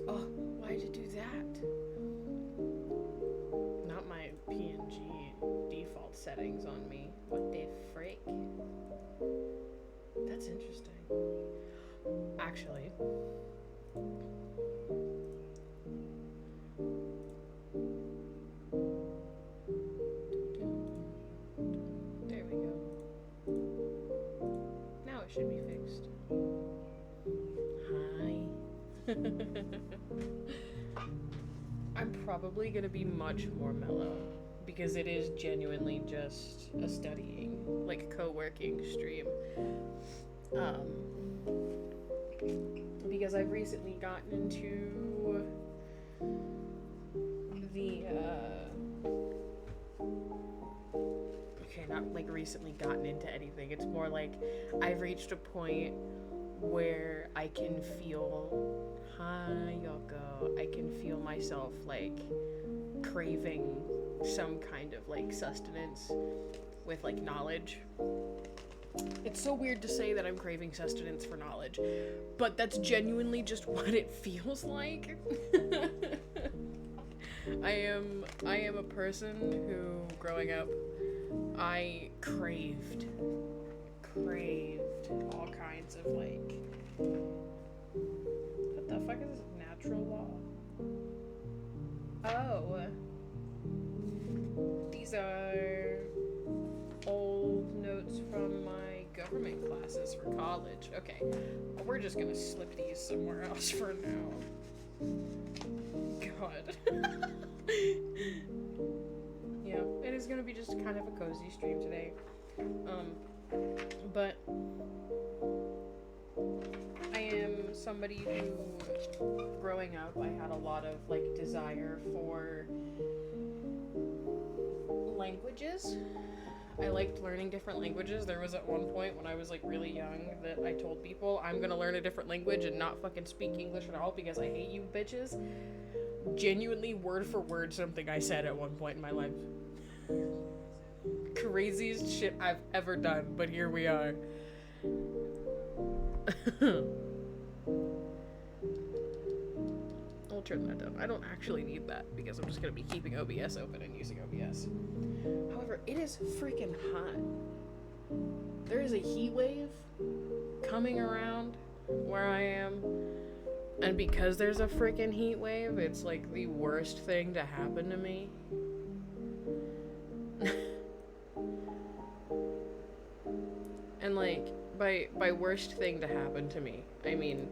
Oh, why'd you do that? Not my PNG default settings on me. What the frick? That's interesting. Actually, there we go. Now it should be fixed. Hi. I'm probably gonna be much more mellow because it is genuinely just a studying, like co-working stream. Um, because I've recently gotten into the okay, not like recently gotten into anything. It's more like I've reached a point where I can feel, hi Yoko, I can feel myself like craving some kind of like sustenance with like knowledge. It's so weird to say that I'm craving sustenance for knowledge, but that's genuinely just what it feels like. I am a person who growing up I craved all kinds of like, what the fuck is natural law? Oh, these are old notes from my government classes for college. Okay, well, we're just gonna slip these somewhere else for now. God. Yeah, it is gonna be just kind of a cozy stream today. But I am somebody who, growing up, I had a lot of like desire for languages. I liked learning different languages. There was at one point when I was like really young that I told people I'm gonna learn a different language and not fucking speak English at all because I hate you bitches. Genuinely, word for word, something I said at one point in my life. Craziest shit I've ever done, but here we are. I'll turn that down. I don't actually need that because I'm just gonna be keeping OBS open and using OBS. However, it is freaking hot. There is a heat wave coming around where I am, and because there's a freaking heat wave, it's like the worst thing to happen to me. And like by worst thing to happen to me, I mean,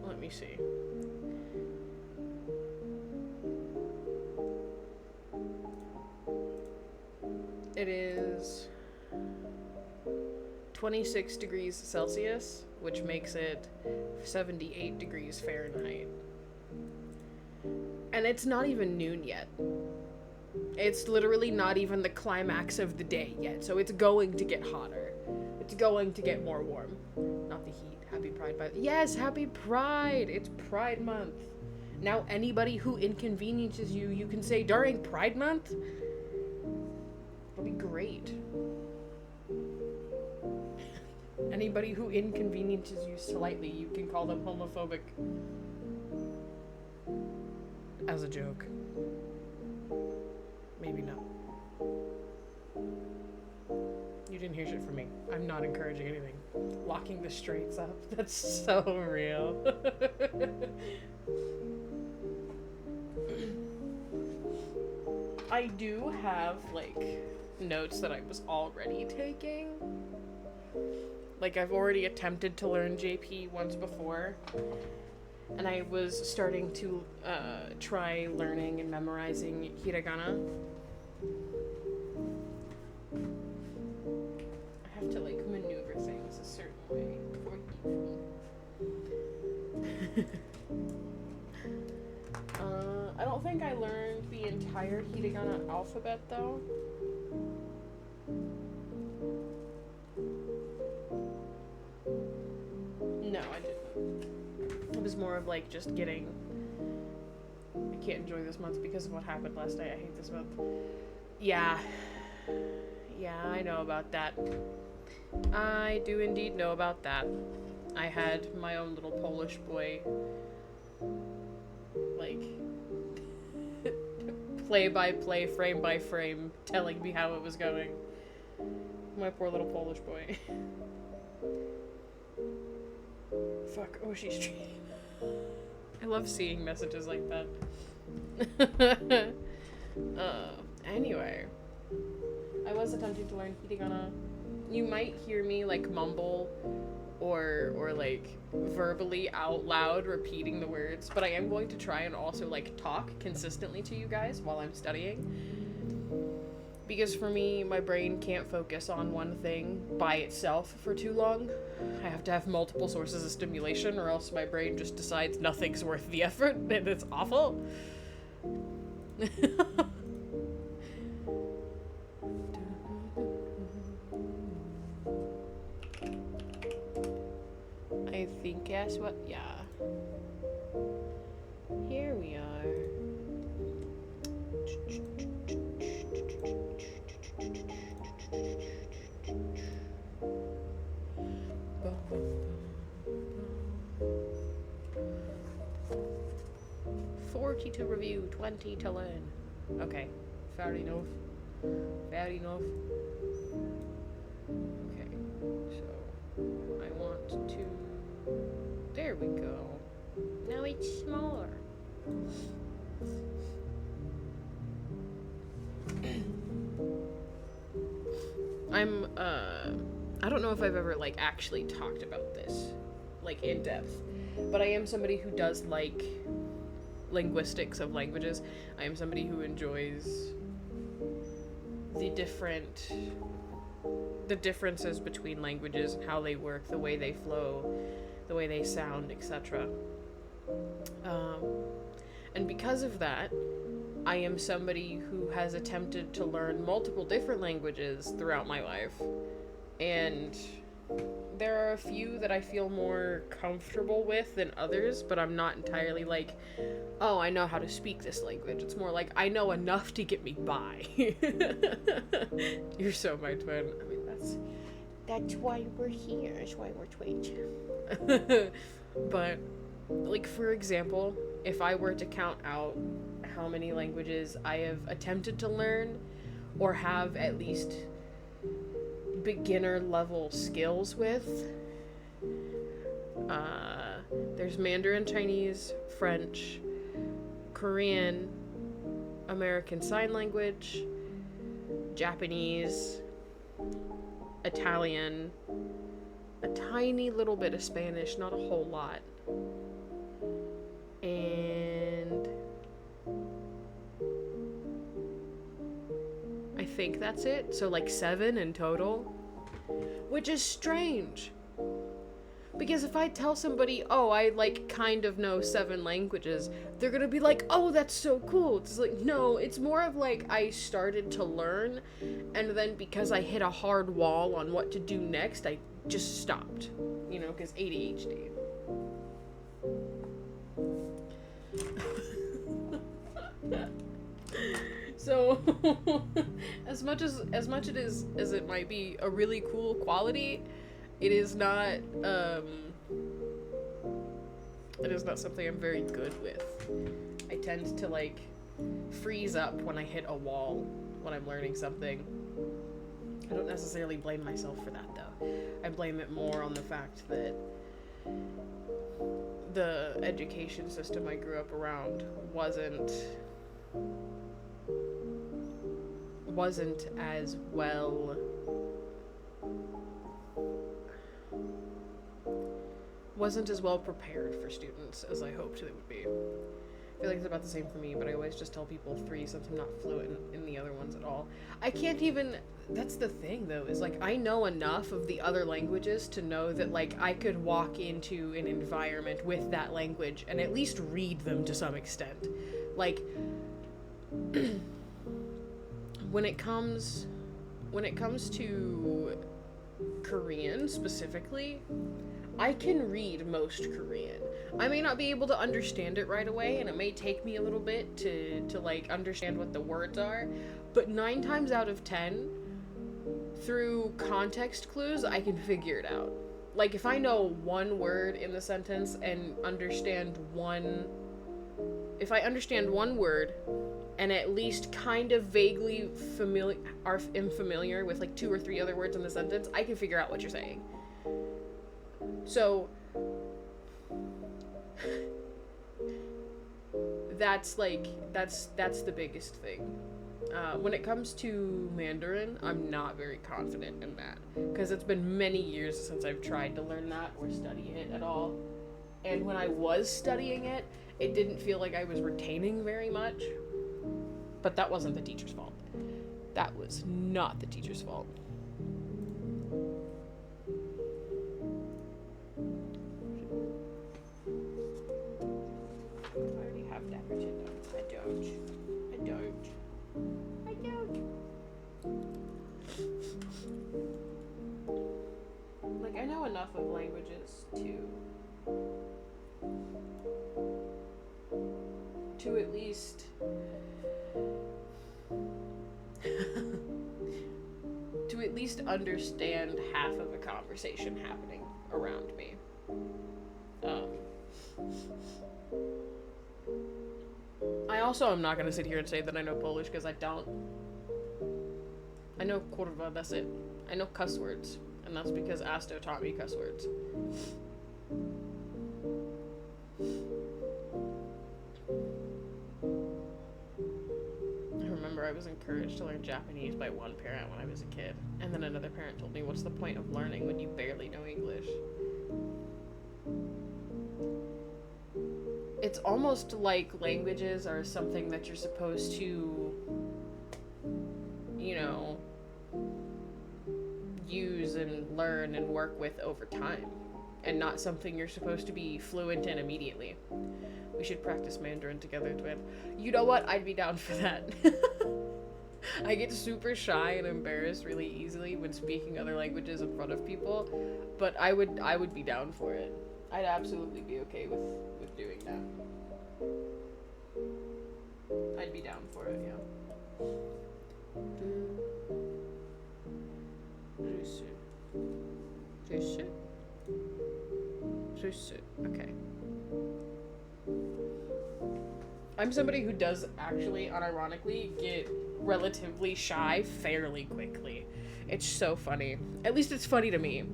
let me see. It is 26 degrees Celsius, which makes it 78 degrees Fahrenheit. And it's not even noon yet. It's literally not even the climax of the day yet, so it's going to get hotter. It's going to get more warm. Not the heat. Happy Pride by yes, happy Pride! It's Pride Month. Now anybody who inconveniences you, you can say during Pride Month? It'll be great. Anybody who inconveniences you slightly, you can call them homophobic. As a joke. Maybe not. You didn't hear shit from me. I'm not encouraging anything. Locking the straights up. That's so real. I do have, like, notes that I was already taking. Like, I've already attempted to learn JP once before. And I was starting to try learning and memorizing hiragana. I have to like maneuver things a certain way for you. I don't think I learned the entire hiragana alphabet though. No, I didn't. It was more of like just getting. I can't enjoy this month because of what happened last night. I hate this month. Yeah. Yeah, I know about that. I do indeed know about that. I had my own little Polish boy, like, play by play, frame by frame, telling me how it was going. My poor little Polish boy. Fuck, oh, she's treating. I love seeing messages like that. Anyway. I was attempting to learn hiragana. You might hear me, like, mumble or like, verbally out loud repeating the words, but I am going to try and also, like, talk consistently to you guys while I'm studying. Because for me, my brain can't focus on one thing by itself for too long. I have to have multiple sources of stimulation, or else my brain just decides nothing's worth the effort, and it's awful. I think, guess what? Yeah. Here we are. $40 to review, $20 to learn. Okay, fair enough. Fair enough. Okay, so I want to. There we go. Now it's smaller. I don't know if I've ever, like, actually talked about this, like, in depth, but I am somebody who does like linguistics of languages. I am somebody who enjoys the differences between languages and how they work, the way they flow, the way they sound, etc. And because of that, I am somebody who has attempted to learn multiple different languages throughout my life, and there are a few that I feel more comfortable with than others, but I'm not entirely like, oh, I know how to speak this language. It's more like, I know enough to get me by. You're so my twin. I mean, that's why we're here. That's why we're twins. But, like, for example, if I were to count out how many languages I have attempted to learn, or have at least beginner level skills with, there's Mandarin Chinese, French, Korean, American Sign Language, Japanese, Italian, a tiny little bit of Spanish, not a whole lot, and I think that's it. So like 7 in total, which is strange. Because if I tell somebody, oh, I, like, kind of know 7 languages, they're gonna be like, oh, that's so cool. It's like, no, it's more of like, I started to learn, and then because I hit a hard wall on what to do next, I just stopped. You know, because ADHD. So, as much as it might be a really cool quality, it is not something I'm very good with. I tend to, like, freeze up when I hit a wall when I'm learning something. I don't necessarily blame myself for that, though. I blame it more on the fact that the education system I grew up around wasn't as well prepared for students as I hoped it would be. I feel like it's about the same for me, but I always just tell people 3 since I'm not fluent in the other ones at all. I can't even, that's the thing though, is like I know enough of the other languages to know that like I could walk into an environment with that language and at least read them to some extent. Like when it comes to Korean specifically, I can read most Korean. I may not be able to understand it right away, and it may take me a little bit to like understand what the words are, but 9 times out of 10, through context clues, I can figure it out. Like, if I know one word in the sentence and if I understand one word and at least kind of vaguely am familiar with like 2 or 3 other words in the sentence, I can figure out what you're saying. So that's the biggest thing. When it comes to Mandarin, I'm not very confident in that because it's been many years since I've tried to learn that or study it at all. And when I was studying it, it didn't feel like I was retaining very much. But that wasn't the teacher's fault. That was not the teacher's fault. I already have that written down. I don't. Like, I know enough of languages to at least to at least understand half of a conversation happening around me. I also am not going to sit here and say that I know Polish because I don't. I know kurwa, that's it. I know cuss words, and that's because Asto taught me cuss words. I remember I was encouraged to learn Japanese by one parent when I was a kid, and then another parent told me, what's the point of learning when you barely know English? It's almost like languages are something that you're supposed to, use and learn and work with over time, and not something you're supposed to be fluent in immediately. We should practice Mandarin together, Twin. You know what? I'd be down for that. I get super shy and embarrassed really easily when speaking other languages in front of people, but I would be down for it. I'd absolutely be okay with doing that. I'd be down for it, yeah. Okay. I'm somebody who does actually, unironically, get relatively shy fairly quickly. It's so funny. At least it's funny to me.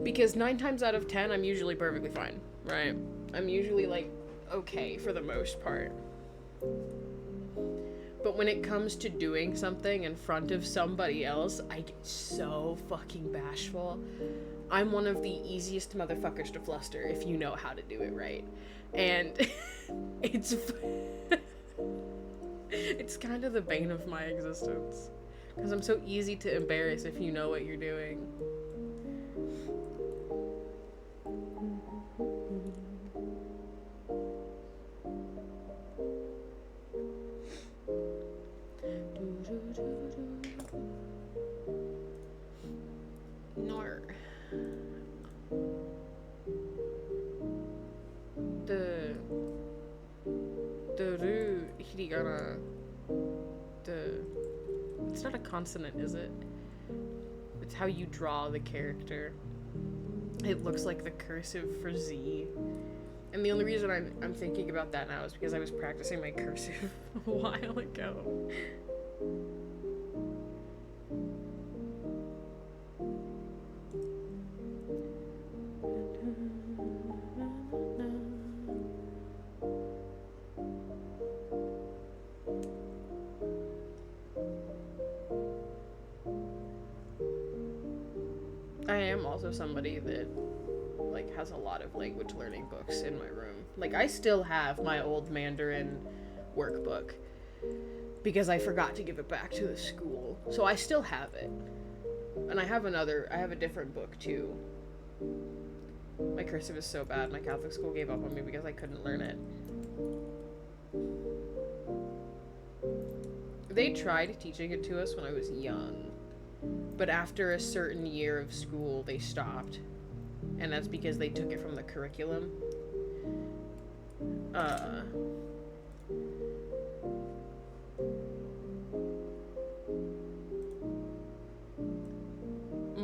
Because 9 times out of 10, I'm usually perfectly fine, right? I'm usually, like, okay for the most part. But when it comes to doing something in front of somebody else, I get so fucking bashful. I'm one of the easiest motherfuckers to fluster if you know how to do it right. And it's kind of the bane of my existence. Because I'm so easy to embarrass if you know what you're doing. No. The ru hiragana. It's not a consonant, is it? It's how you draw the character. It looks like the cursive for Z. And the only reason I'm thinking about that now is because I was practicing my cursive a while ago. I am also somebody that like has a lot of language learning books in my room. Like, I still have my old Mandarin workbook because I forgot to give it back to the school. So I still have it. And I have a different book too. My cursive is so bad. My Catholic school gave up on me because I couldn't learn it. They tried teaching it to us when I was young. But after a certain year of school, they stopped. And that's because they took it from the curriculum.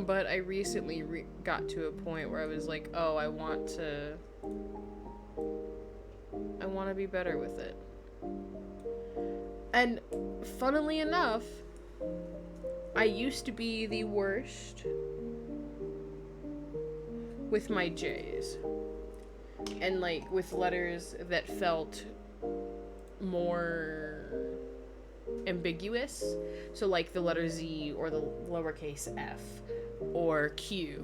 But I recently got to a point where I was like, oh, I want to be better with it. And funnily enough, I used to be the worst with my J's. And like with letters that felt more ambiguous. So like the letter Z or the lowercase f or Q.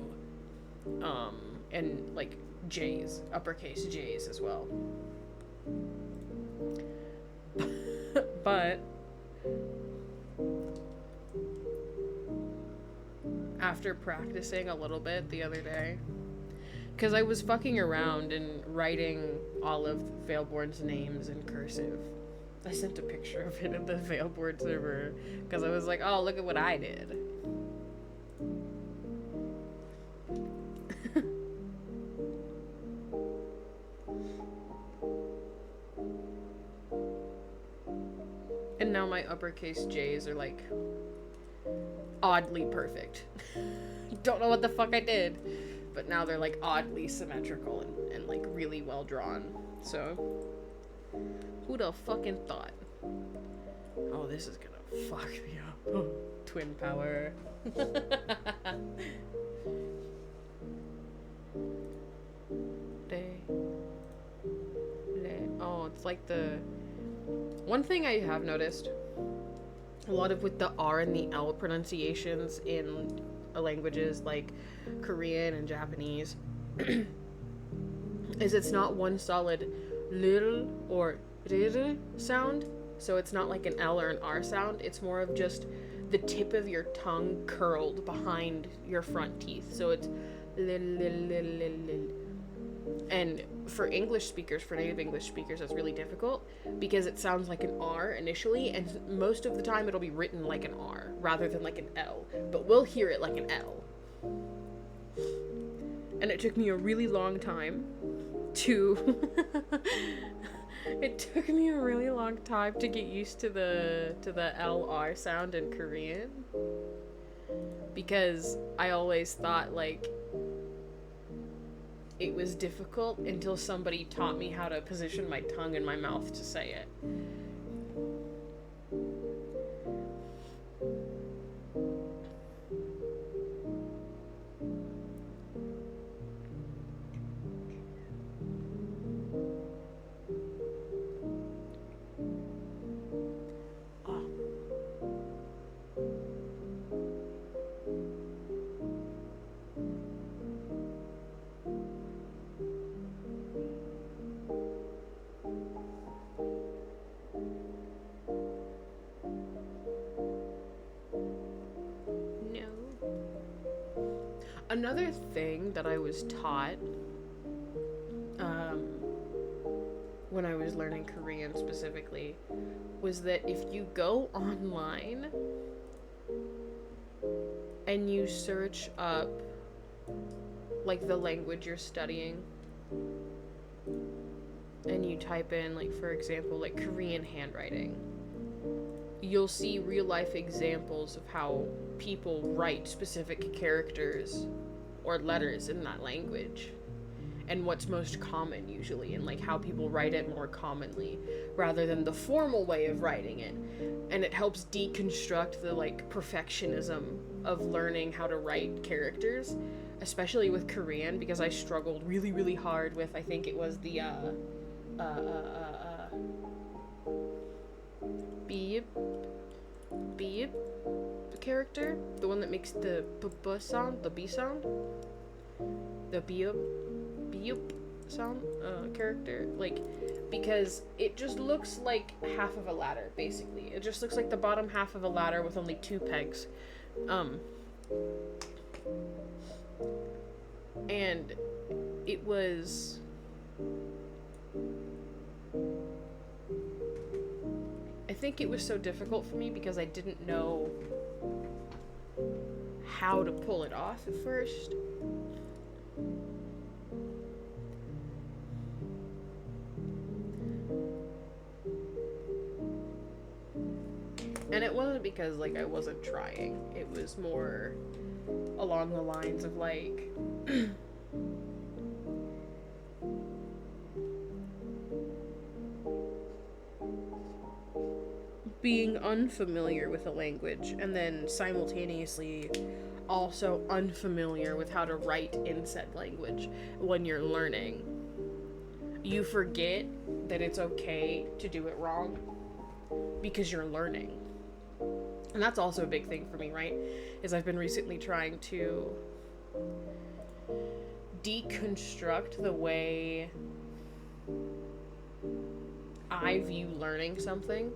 And like J's, uppercase J's as well. But after practicing a little bit the other day, because I was fucking around and writing all of Veilborn's names in cursive. I sent a picture of it in the Veilborn server because I was like, oh, look at what I did. And now my uppercase J's are like oddly perfect. Don't know what the fuck I did, but now they're like oddly symmetrical and like really well drawn. So who the fucking thought? Oh, this is gonna fuck me up. Twin power. Oh, it's like the one thing I have noticed a lot of with the R and the L pronunciations in languages like Korean and Japanese is it's not one solid l or r sound, so it's not like an L or an R sound. It's more of just the tip of your tongue curled behind your front teeth, so it's l. And for English speakers, for native English speakers, that's really difficult because it sounds like an R initially, and most of the time it'll be written like an R rather than like an L, but we'll hear it like an L. And it took me a really long time to it took me a really long time to get used to the LR sound in Korean, because I always thought like it was difficult until somebody taught me how to position my tongue in my mouth to say it. Another thing that I was taught when I was learning Korean specifically was that if you go online and you search up like the language you're studying and you type in, like, for example, like Korean handwriting, you'll see real life examples of how people write specific characters or letters in that language and what's most common usually, and like how people write it more commonly rather than the formal way of writing it. And it helps deconstruct the like perfectionism of learning how to write characters, especially with Korean, because I struggled really, really hard with, I think it was the beep character, the one that makes the b sound, the b sound, the beep sound character, like, because it just looks like half of a ladder, basically. It just looks like the bottom half of a ladder with only 2 pegs. And it was I think it was so difficult for me because I didn't know how to pull it off at first. And it wasn't because, like, I wasn't trying. It was more along the lines of like being unfamiliar with a language and then simultaneously also unfamiliar with how to write in said language when you're learning. You forget that it's okay to do it wrong because you're learning. And that's also a big thing for me, right? Is I've been recently trying to deconstruct the way I view learning something.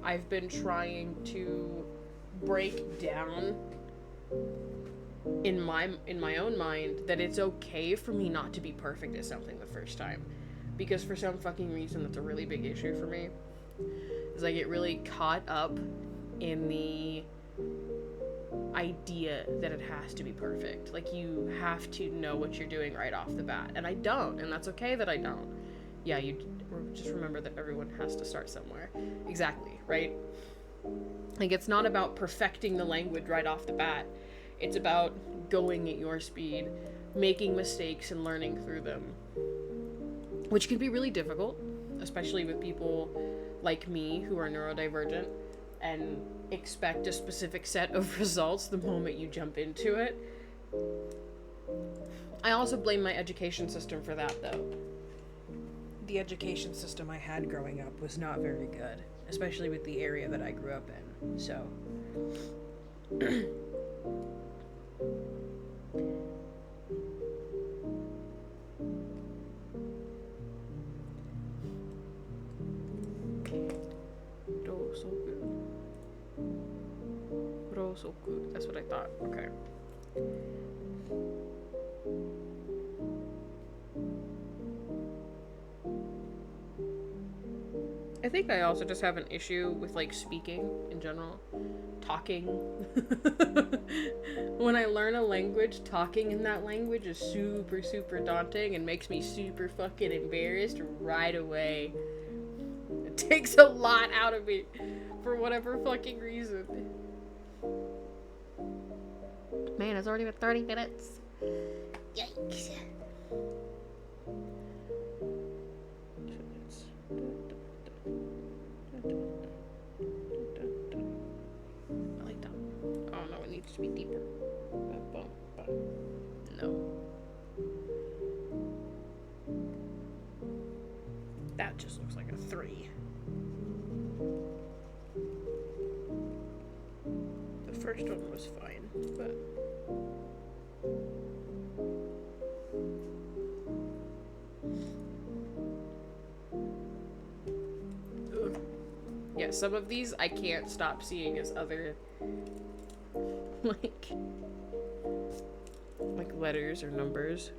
I've been trying to break down in my own mind that it's okay for me not to be perfect at something the first time. Because for some fucking reason that's a really big issue for me. Is I get really caught up in the idea that it has to be perfect. Like, you have to know what you're doing right off the bat. And I don't, and that's okay that I don't. Yeah, you just remember that everyone has to start somewhere. Exactly, right? Like, it's not about perfecting the language right off the bat. It's about going at your speed, making mistakes and learning through them. Which can be really difficult, especially with people like me who are neurodivergent and expect a specific set of results the moment you jump into it. I also blame my education system for that, though. The education system I had growing up was not very good, especially with the area that I grew up in, so... Rosoku. That's what I thought. Okay. I think I also just have an issue with, like, speaking in general. Talking. When I learn a language, talking in that language is super, super daunting and makes me super fucking embarrassed right away. It takes a lot out of me for whatever fucking reason. Man, it's already been 30 minutes. Yikes. I like that. Oh no, it needs to be deeper. No. That just looks like a 3. The first one was fine, but... Ugh. Yeah, some of these I can't stop seeing as other, like letters or numbers.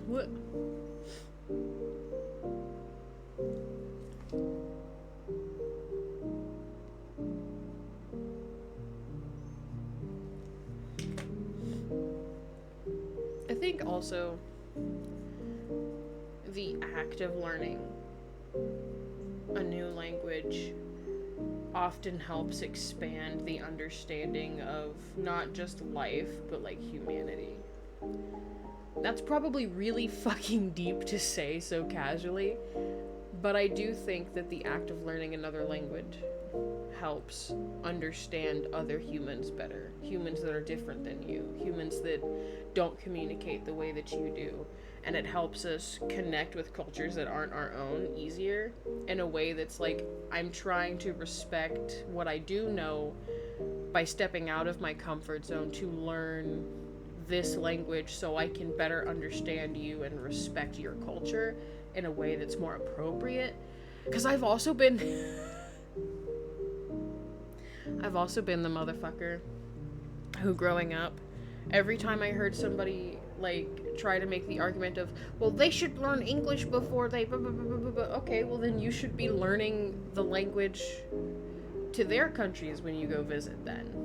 What? I think also the act of learning a new language often helps expand the understanding of not just life, but like humanity. That's probably really fucking deep to say so casually, but I do think that the act of learning another language helps understand other humans better. Humans that are different than you. Humans that don't communicate the way that you do. And it helps us connect with cultures that aren't our own easier in a way that's like, I'm trying to respect what I do know by stepping out of my comfort zone to learn this language so I can better understand you and respect your culture in a way that's more appropriate. Because I've also been the motherfucker who, growing up, every time I heard somebody like try to make the argument of, well, they should learn English before they blah, blah, blah, blah, blah. Okay, well then you should be learning the language to their countries when you go visit then.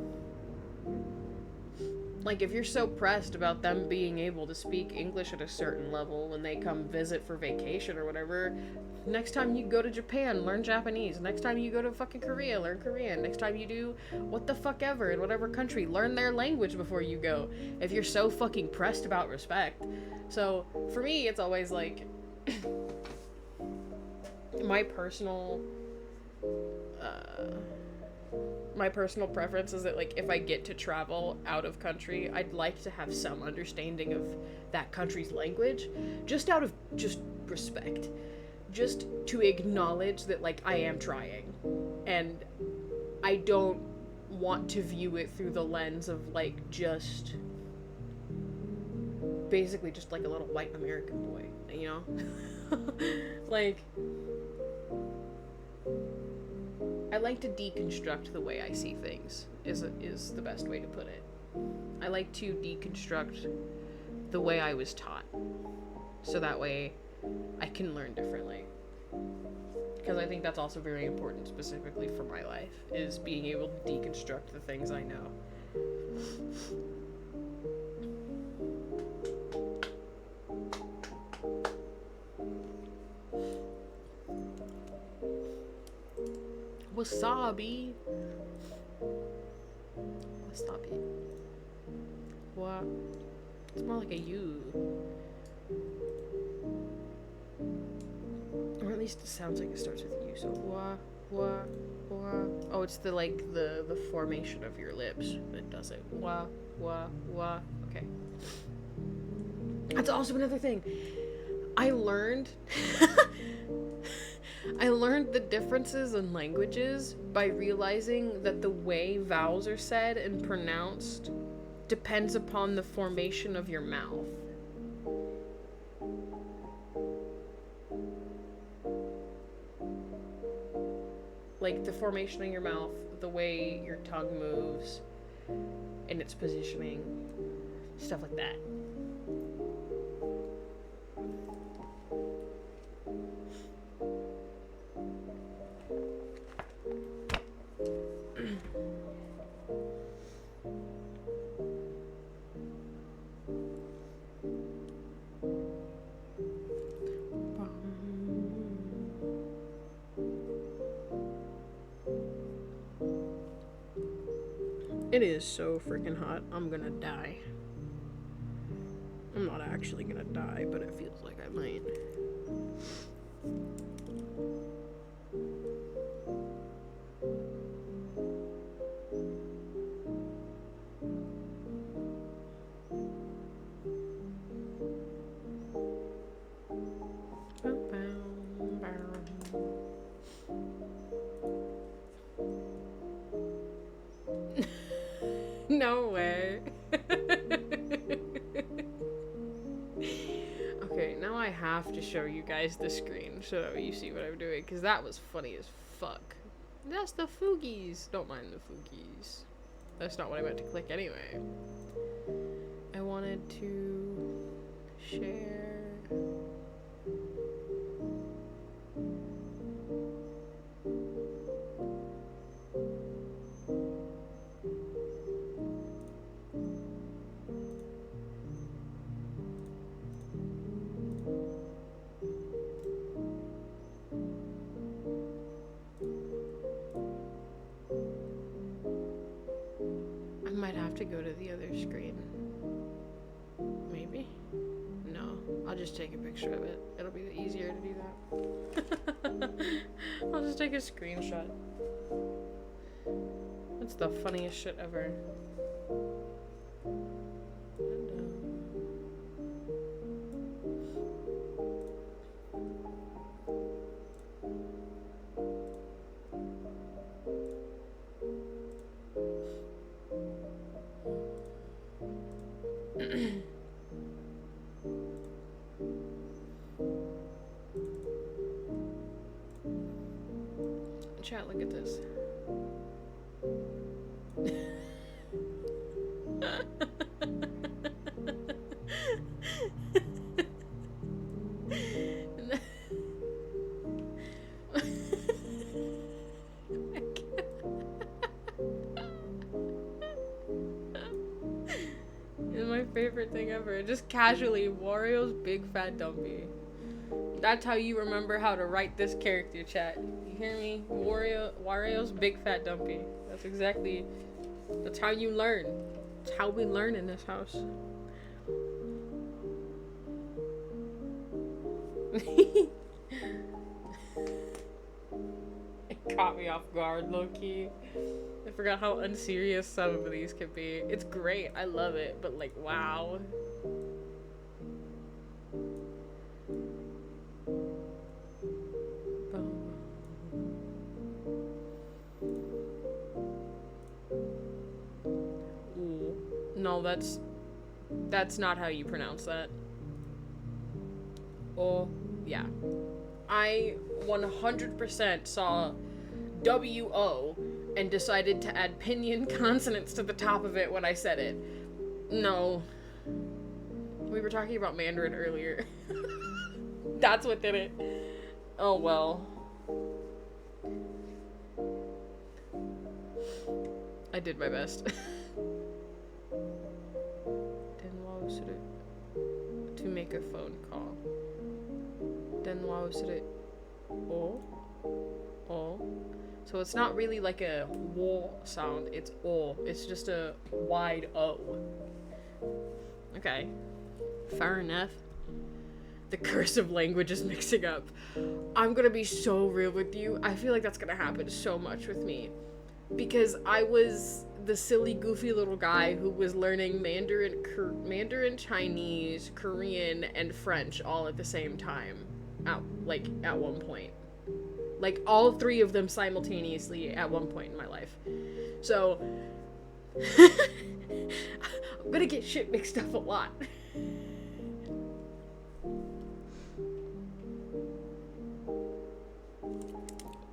Like, if you're so pressed about them being able to speak English at a certain level when they come visit for vacation or whatever, next time you go to Japan, learn Japanese. Next time you go to fucking Korea, learn Korean. Next time you do what the fuck ever in whatever country, learn their language before you go. If you're so fucking pressed about respect. So, for me, it's always like... my personal preference is that, like, if I get to travel out of country, I'd like to have some understanding of that country's language, just out of just respect, just to acknowledge that, like, I am trying, and I don't want to view it through the lens of, like, just basically just like a little white American boy, you know? Like, I like to deconstruct the way I see things, is the best way to put it. I like to deconstruct the way I was taught, so that way I can learn differently. Because I think that's also very important, specifically for my life, is being able to deconstruct the things I know. Wasabi. Wasabi. What? It's more like a U. Or at least it sounds like it starts with a U. So wa. Oh, it's the like the formation of your lips that does it. Wa. Okay. That's also another thing. I learned the differences in languages by realizing that the way vowels are said and pronounced depends upon the formation of your mouth. Like the formation of your mouth, the way your tongue moves, and its positioning, stuff like that. It is so freaking hot. I'm gonna die. I'm not actually gonna die, but it feels like I might. No way. Okay, now I have to show you guys the screen so you see what I'm doing, because that was funny as fuck. That's the Foogies. Don't mind the Foogies. That's not what I meant to click anyway. I wanted to share. Might have to go to the other screen. Maybe? No. I'll just take a picture of it. It'll be easier to do that. I'll just take a screenshot. That's the funniest shit ever. Chat, look at this. ever. Just casually, Wario's big fat dumpy. That's how you remember how to write this character, chat. You hear me? Wario's big fat dumpy. That's how you learn. It's how we learn in this house. It caught me off guard, low-key. I forgot how unserious some of these could be. It's great. I love it. But, like, wow. Ooh. No, that's not how you pronounce that. Oh, yeah. I 100% saw W-O and decided to add pinyin consonants to the top of it when I said it. No. We were talking about Mandarin earlier. That's what did it. Oh well. I did my best. To make a phone call. So it's not really like a wo sound, it's o. It's just a wide O. Okay. Fair enough. The cursive language is mixing up. I'm gonna be so real with you. I feel like that's gonna happen so much with me. Because I was the silly, goofy little guy who was learning Mandarin, Chinese, Korean, and French all at the same time. At one point. Like, all three of them simultaneously at one point in my life. So, I'm gonna get shit mixed up a lot.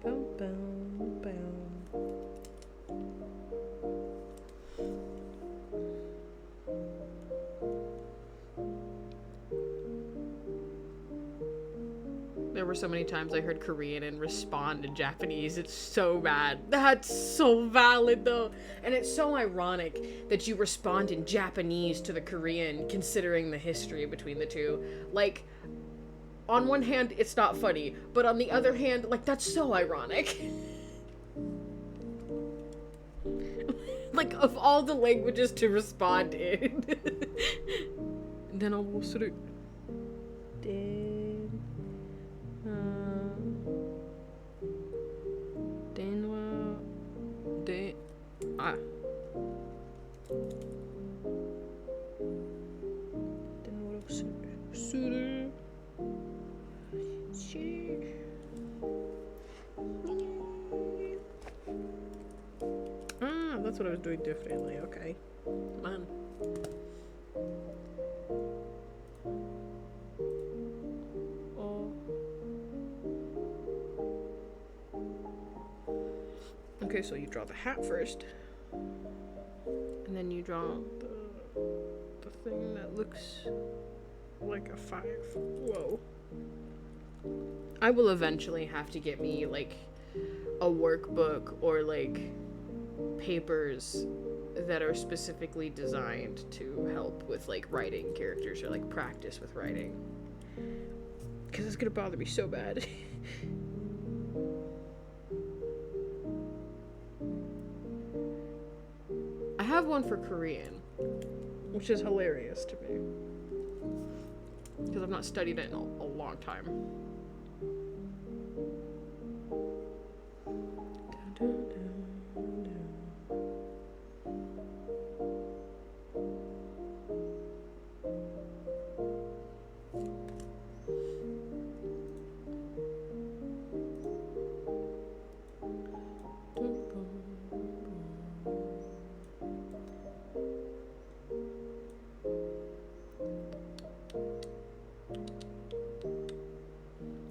Boom, boom, boom. There were so many times I heard Korean and respond in Japanese. It's so bad. That's so valid, though. And it's so ironic that you respond in Japanese to the Korean, considering the history between the two. Like, on one hand, it's not funny, but on the other hand, like, that's so ironic. Like, of all the languages to respond in. Then I'll suru. That's what I was doing differently, okay. Man. Oh. Okay, so you draw the hat first. And then you draw the thing that looks like a 5. Whoa. I will eventually have to get me, like, a workbook or, like, papers that are specifically designed to help with, like, writing characters or, like, practice with writing. Because it's gonna bother me so bad. I have one for Korean, which is hilarious to me. Because I've not studied it in a long time.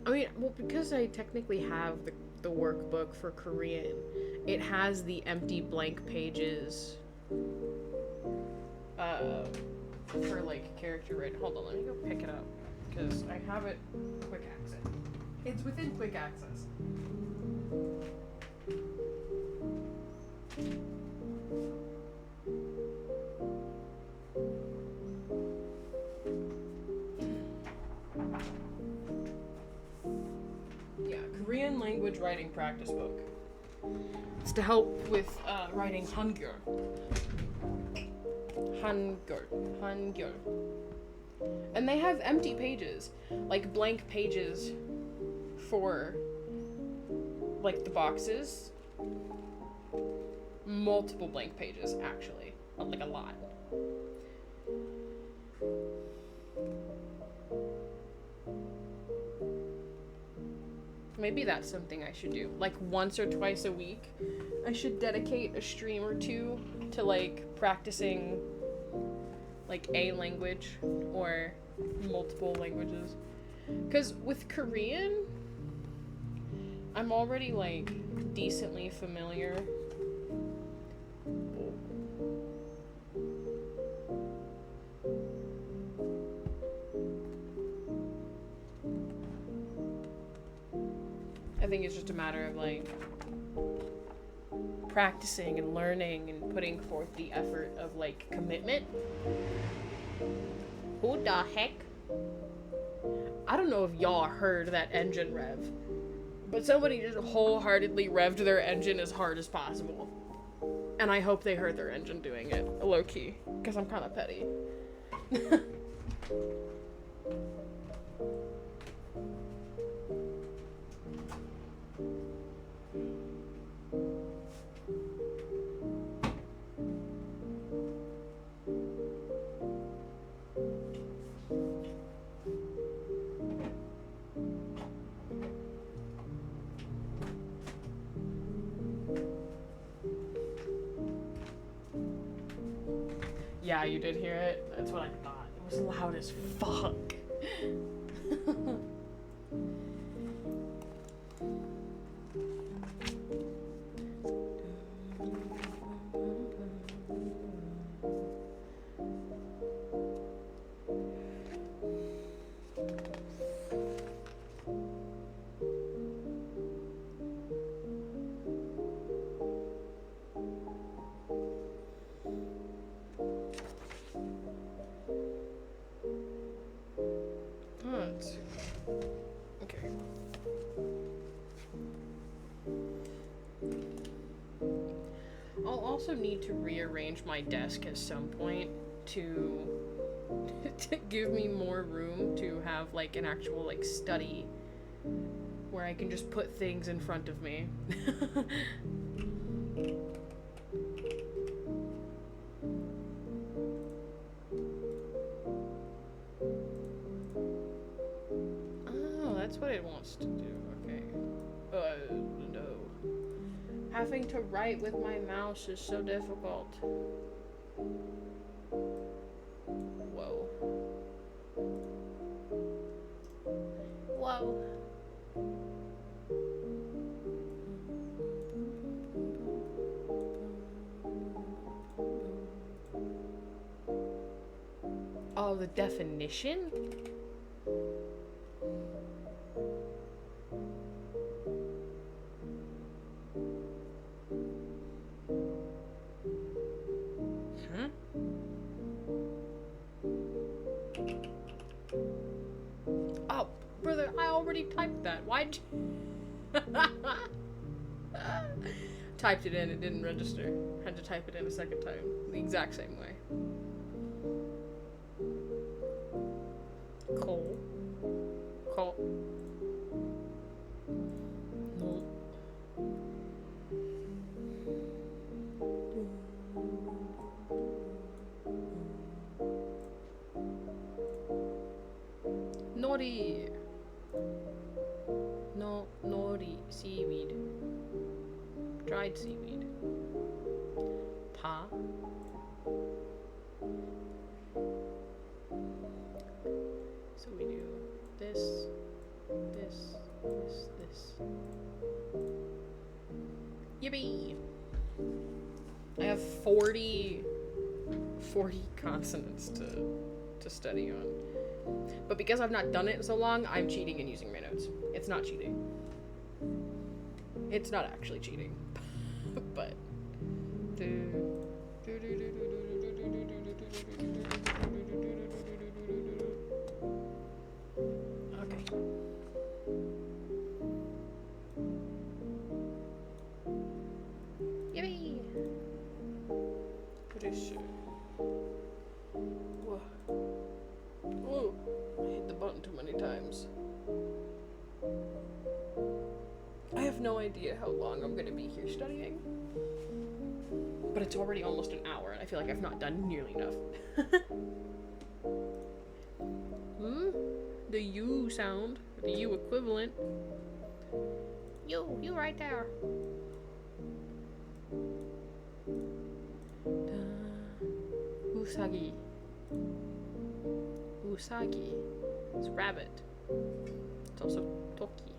I mean, well, because I technically have the workbook for Korean, it has the empty blank pages for, like, character writing. Hold on, let me go pick it up, because I have it quick access. It's within quick access. Korean language writing practice book. It's to help with writing Hangul. Hangul. And they have empty pages, like blank pages for like the boxes. Multiple blank pages, actually. Like a lot. Maybe that's something I should do. Like once or twice a week, I should dedicate a stream or two to like practicing like a language or multiple languages. Because with Korean, I'm already like decently familiar. I think it's just a matter of like practicing and learning and putting forth the effort of like commitment. Who the heck? I don't know if y'all heard that engine rev, but somebody just wholeheartedly revved their engine as hard as possible. And I hope they heard their engine doing it, low key, because I'm kind of petty. Yeah, you did hear it. That's what I thought. It was loud as fuck. Okay. I'll also need to rearrange my desk at some point to give me more room to have like an actual like study where I can just put things in front of me. That's what it wants to do, okay. No. Having to write with my mouse is so difficult. Whoa. Whoa. Oh, the definition? Oh, brother, I already typed that. Why'd you... Typed it in, it didn't register. Had to type it in a second time. The exact same way. Coal. No. Nori. No, nori, seaweed. Dried seaweed. Ta. So we do this. Yippee! I have 40 consonants to study on. But because I've not done it in so long, I'm cheating and using my notes. It's not cheating. It's not actually cheating. But okay. fish. Whoa. Whoa. I hit the button too many times. I have no idea how long I'm gonna be here studying. But it's already almost an hour, and I feel like I've not done nearly enough. The U sound. The U equivalent. You right there. Usagi. Usagi. It's rabbit. It's also Toki.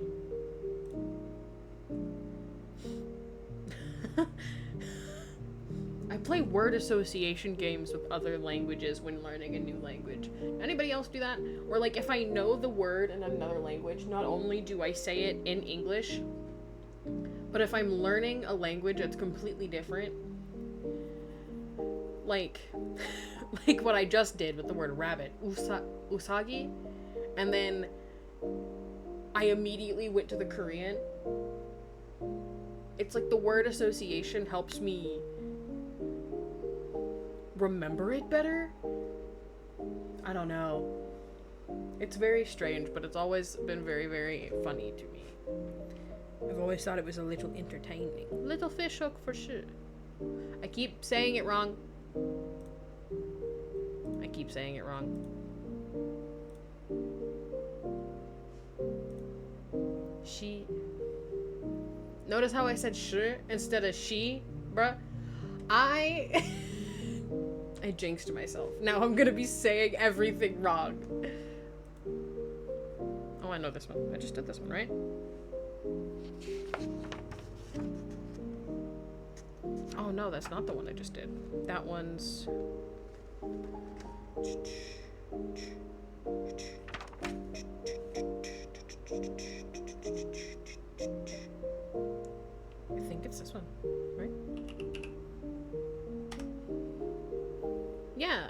I play word association games with other languages when learning a new language. Anybody else do that? Or like if I know the word in another language, not only do I say it in English, but if I'm learning a language that's completely different, like what I just did with the word rabbit, usagi, and then I immediately went to the Korean. It's like the word association helps me remember it better. I don't know. It's very strange, but it's always been very, very funny to me. I've always thought it was a little entertaining. Little fish hook for sure. I keep saying it wrong. She. Notice how I said sh instead of she, bruh? I jinxed myself. Now I'm gonna be saying everything wrong. Oh, I know this one. I just did this one, right? Oh no, that's not the one I just did. That one's... I think it's this one, right? Yeah.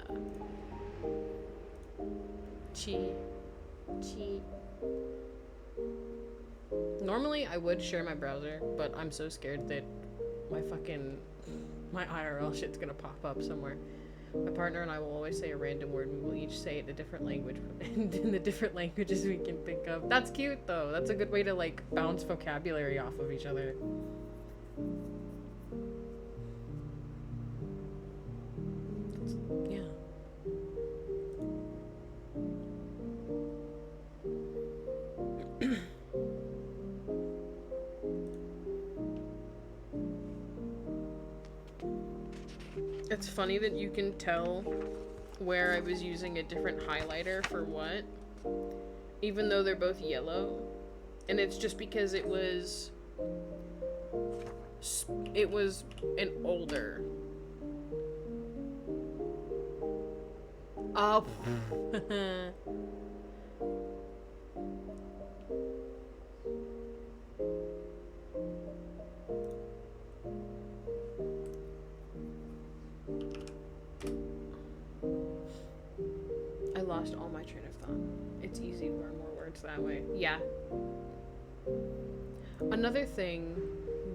Chi. Normally I would share my browser, but I'm so scared that my IRL shit's gonna pop up somewhere. My partner and I will always say a random word and we'll each say it in a different language and in the different languages we can think of. That's cute though. That's a good way to like bounce vocabulary off of each other. Yeah. It's funny that you can tell where I was using a different highlighter for what, even though they're both yellow. And it's just because it was an older. Oh. I lost all my train of thought. It's easy to learn more words that way. Yeah. Another thing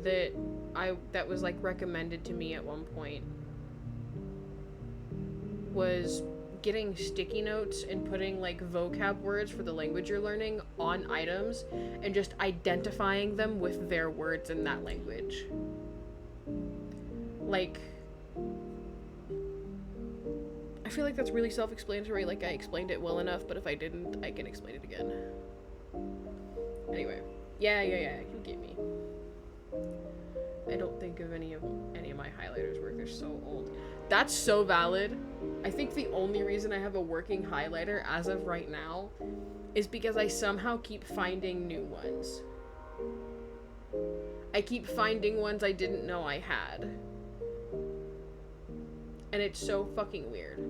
that was like recommended to me at one point was getting sticky notes and putting like vocab words for the language you're learning on items and just identifying them with their words in that language. Like, I feel like that's really self-explanatory, like I explained it well enough, but if I didn't, I can explain it again. Anyway. Yeah, you get me. I don't think of any of my highlighters work, they're so old. That's so valid. I think the only reason I have a working highlighter as of right now is because I somehow keep finding new ones. I keep finding ones I didn't know I had. And it's so fucking weird.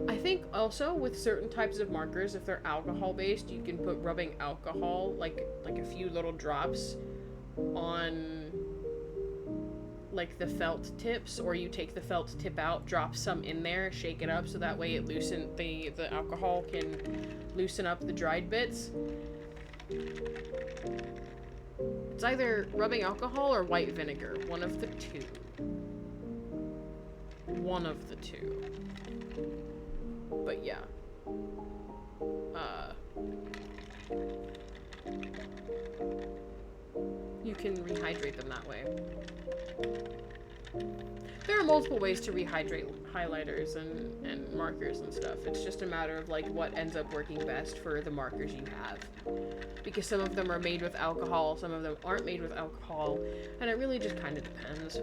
I think also with certain types of markers, if they're alcohol based, you can put rubbing alcohol, like a few little drops on like the felt tips, or you take the felt tip out, drop some in there, shake it up so that way it the alcohol can loosen up the dried bits. It's either rubbing alcohol or white vinegar, one of the two. one of the two. But yeah. You can rehydrate them that way. There are multiple ways to rehydrate highlighters and markers and stuff. It's just a matter of like what ends up working best for the markers you have. Because some of them are made with alcohol, some of them aren't made with alcohol, and it really just kind of depends.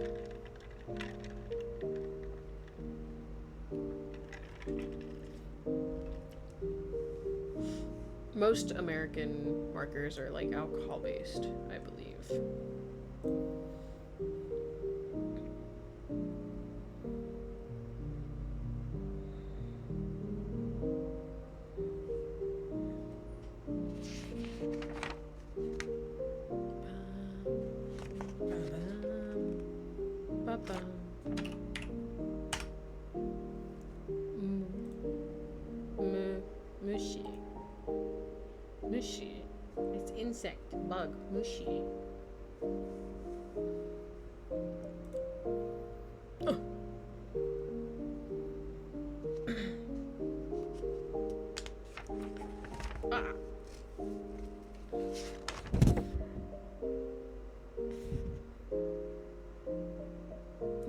Most American markers are like alcohol based, I believe. Mushy. Mushy. It's insect, bug, mushy. Oh. Ah.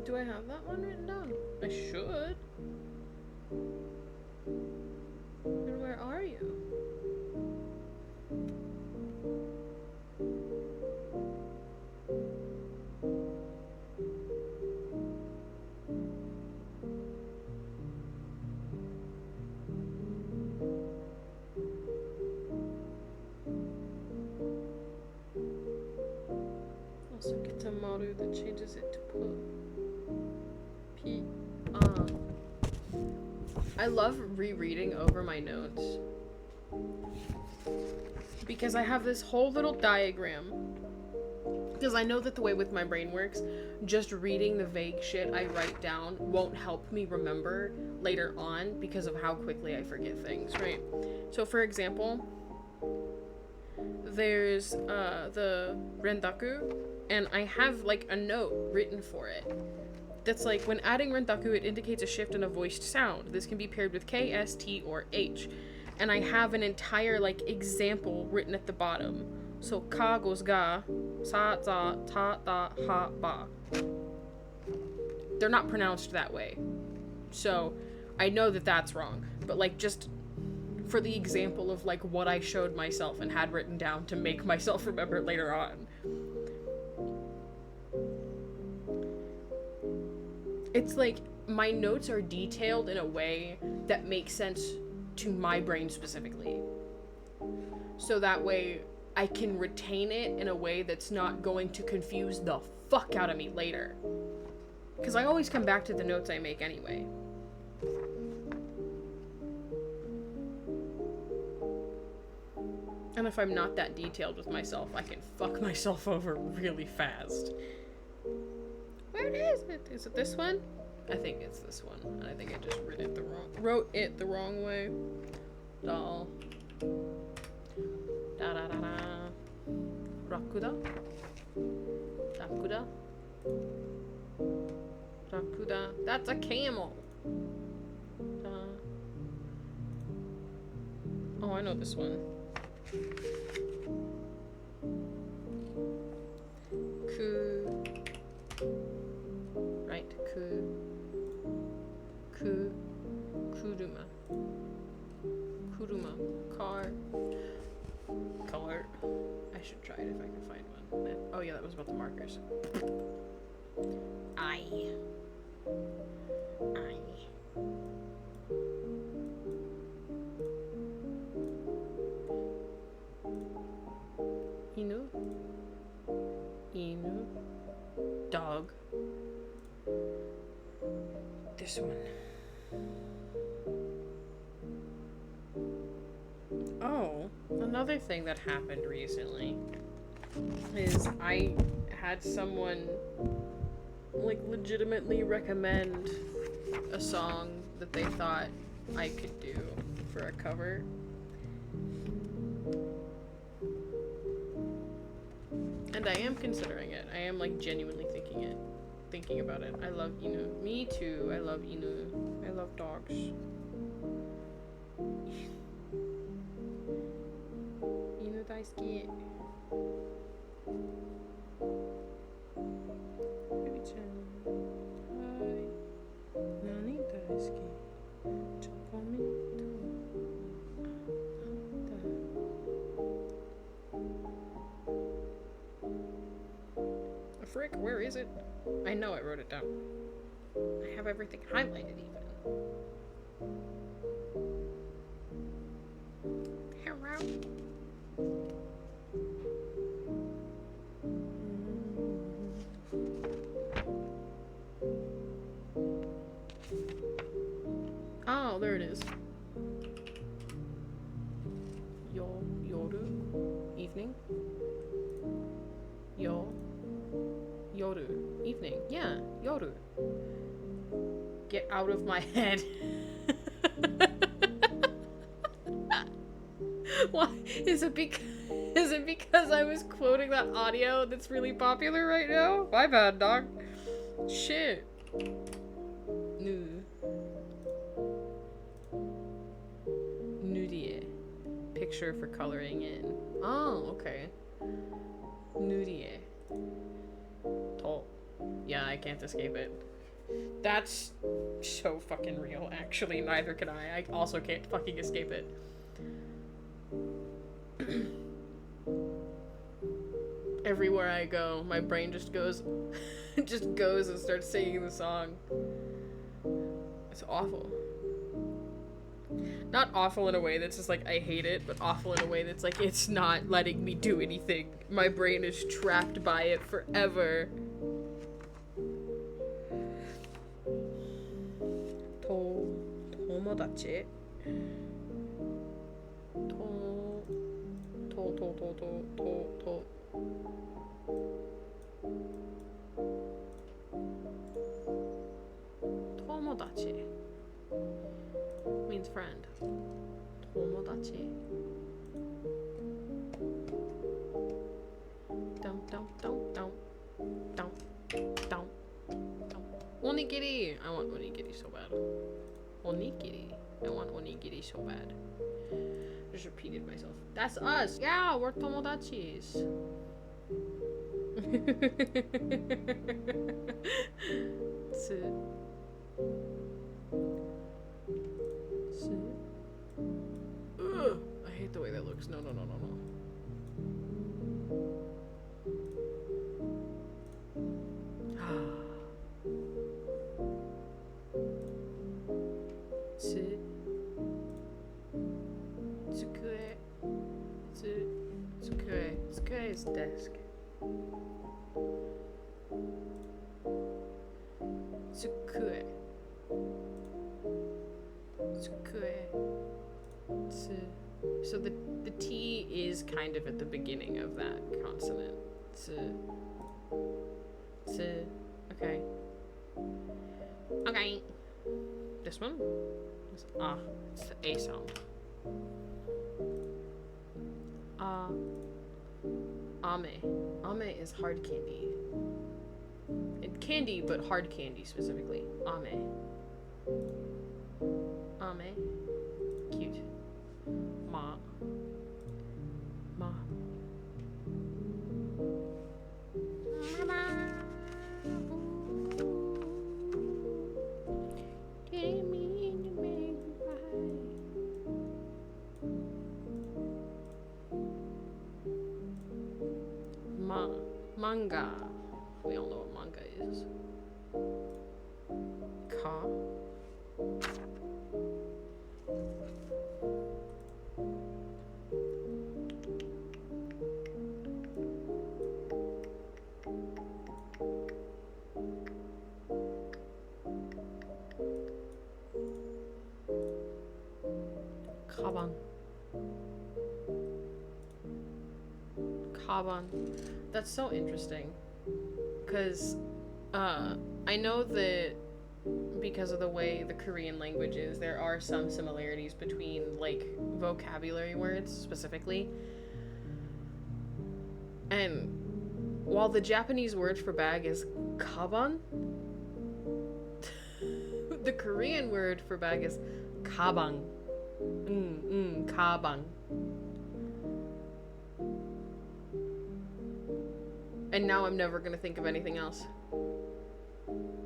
Do I have that one written down? I should. And where are you? Also get a model that changes it to put P. I love rereading over my notes because I have this whole little diagram, because I know that the way with my brain works, just reading the vague shit I write down won't help me remember later on because of how quickly I forget things, right? So for example, there's the rendaku, and I have like a note written for it that's like, when adding rendaku, it indicates a shift in a voiced sound. This can be paired with K, S, T, or H. And I have an entire like example written at the bottom. So ka goes ga, sa, za, ta, da, ha, ba. They're not pronounced that way. So I know that that's wrong. But like, just for the example of like what I showed myself and had written down to make myself remember it later on. It's like my notes are detailed in a way that makes sense to my brain specifically. So that way I can retain it in a way that's not going to confuse the fuck out of me later. Because I always come back to the notes I make anyway. And if I'm not that detailed with myself, I can fuck myself over really fast. Where is it? Is it this one? I think it's this one. And I think I just wrote it the wrong way. Doll. Da da da da. Rakuda. Rakuda. Rakuda. That's a camel. Oh, I know this one. Ku. Right, Kuruma. Car. I should try it if I can find one. Oh yeah, that was about the markers. I. Inu. Dog. This one. Oh, another thing that happened recently is I had someone like legitimately recommend a song that they thought I could do for a cover. And I am considering it. I am like genuinely thinking it. thinking about it. I love Inu. Me too. I love Inu. I love dogs. Inu 大好き。ゆりちゃん。はい。何大好き？チョコミント。Frick, where is it? I know I wrote it down. I have everything highlighted even. Hello. Oh, there it is. Yoru? Evening? Yoru. Evening. Yeah, Yoru. Get out of my head. Why? Is it because I was quoting that audio that's really popular right now? My bad, dog. Shit. Nudie. Picture for coloring in. Oh, okay. Nudie. Yeah, I can't escape it. That's so fucking real, actually. Neither can I. I also can't fucking escape it. Everywhere I go, my brain just goes and starts singing the song. It's awful. Not awful in a way that's just like I hate it, but awful in a way that's like it's not letting me do anything. My brain is trapped by it forever. Tomodachi. Tomodachi means friend. Tomodachi. Don't. Onigiri! I want onigiri so bad. Onigiri. I want onigiri so bad. Just repeated myself. That's us! Yeah, we're tomodachis. Ugh, I hate the way that looks. No. Tsukue is desk. Tsukue. So the T is kind of at the beginning of that consonant. Okay. Okay. This one? It's the A sound. Ame. Ame is hard candy. Candy, but hard candy specifically. Ame. Ame. Cute. Ma. Mama. Manga. We all know what manga is. Ka. Kaban. That's so interesting. Because I know that because of the way the Korean language is, there are some similarities between, like, vocabulary words, specifically. And While the Japanese word for bag is kaban, the Korean word for bag is kabang. Kabang. And now I'm never gonna think of anything else.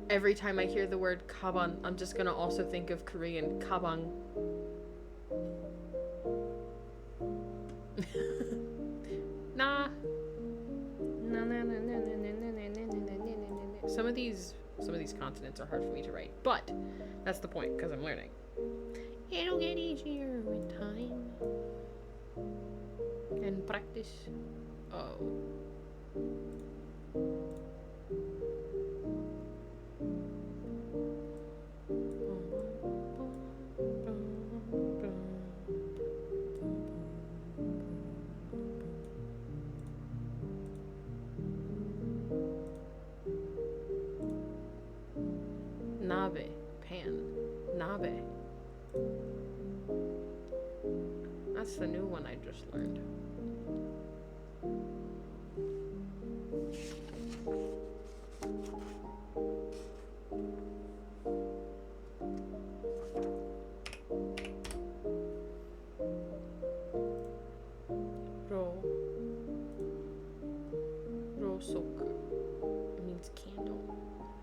Every time I hear the word kaban, I'm just gonna also think of Korean kabang. Nah. Some of these consonants are hard for me to write, but that's the point, because I'm learning. It'll get easier with time and practice. Oh. Nabe, pan, nabe. That's the new one I just learned. Rosoku. It means candle.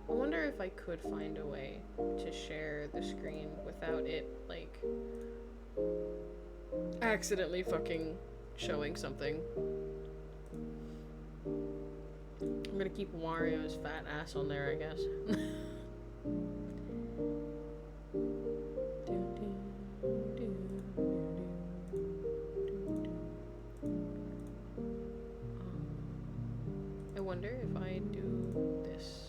I wonder if I could find a way to share the screen without it, like, accidentally fucking showing something. I'm gonna keep Wario's fat ass on there, I guess. I wonder if I do this.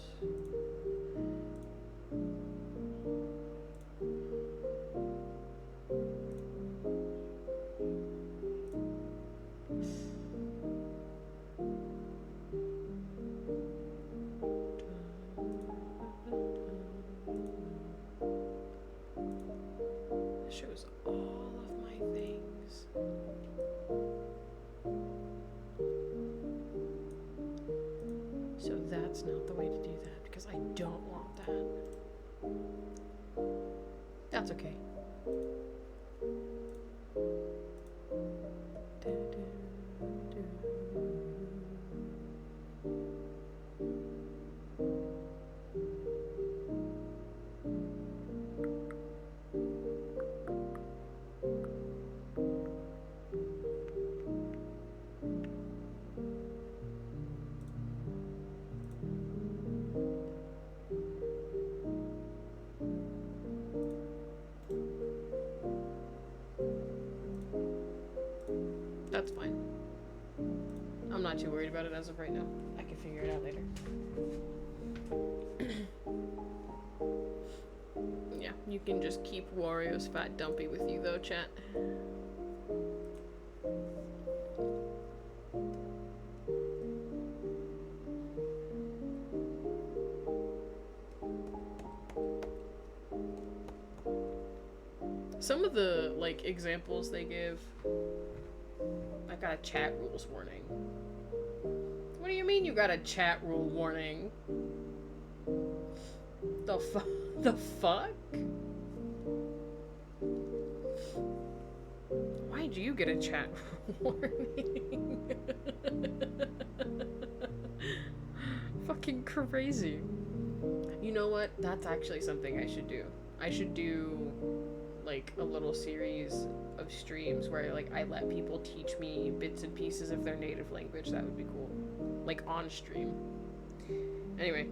Shows all of my things. So that's not the way to do that, because I don't want that. That's okay. That's fine. I'm not too worried about it as of right now. I can figure it out later. Yeah, you can just keep Wario's fat dumpy with you though, chat. Some of the, like, examples they give, I got a chat rules warning. What do you mean you got a chat rule warning? The fuck? Why'd you get a chat rule warning? Fucking crazy. You know what? That's actually something I should do. I should do, like, a little series of streams where, like, I let people teach me bits and pieces of their native language. That would be cool. Like, on stream. Anyway.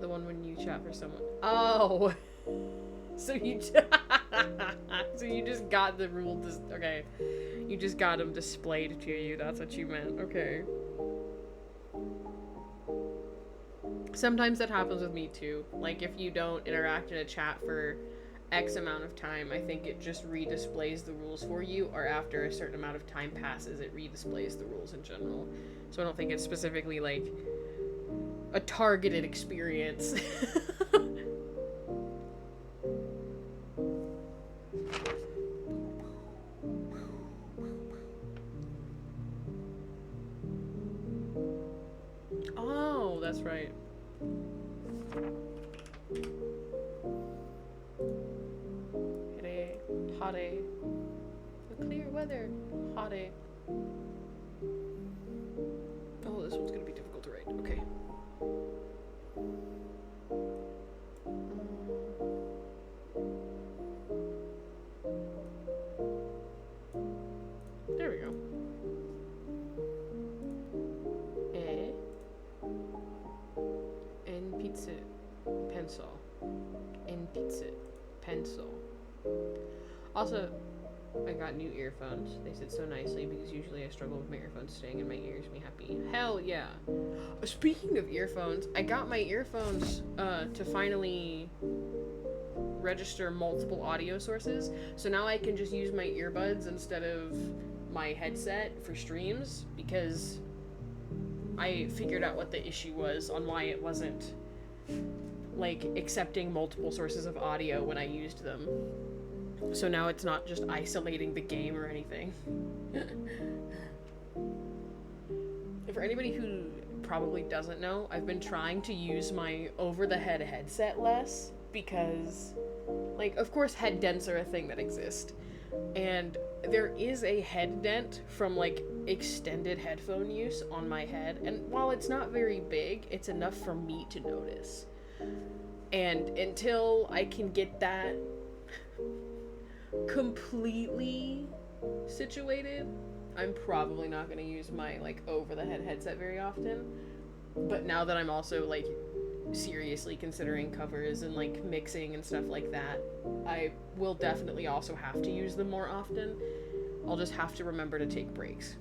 The one when you chat for someone. Oh! So you so you just got the rule okay. You just got them displayed to you. That's what you meant. Okay. Sometimes that happens with me too. Like, if you don't interact in a chat for X amount of time, I think it just redisplays the rules for you, or after a certain amount of time passes, it redisplays the rules in general. So I don't think it's specifically, like, a targeted experience. That's right. Hare, hare. The clear weather. Hare. Oh, this one's gonna be difficult to write. Okay. There we go. En pizza pencil. En pizza pencil. Also, I got new earphones. They sit so nicely because usually I struggle with my earphones staying in my ears. Me happy. Hell yeah. Speaking of earphones, I got my earphones to finally register multiple audio sources. So now I can just use my earbuds instead of my headset for streams because I figured out what the issue was on why it wasn't like accepting multiple sources of audio when I used them. So now it's not just isolating the game or anything. For anybody who probably doesn't know, I've been trying to use my over-the-head headset less because, like, of course head dents are a thing that exist. And there is a head dent from, like, extended headphone use on my head. And while it's not very big, it's enough for me to notice. And until I can get that completely situated, I'm probably not going to use my, like, over-the-head headset very often. But now that I'm also, like, seriously considering covers and, like, mixing and stuff like that, I will definitely also have to use them more often. I'll just have to remember to take breaks.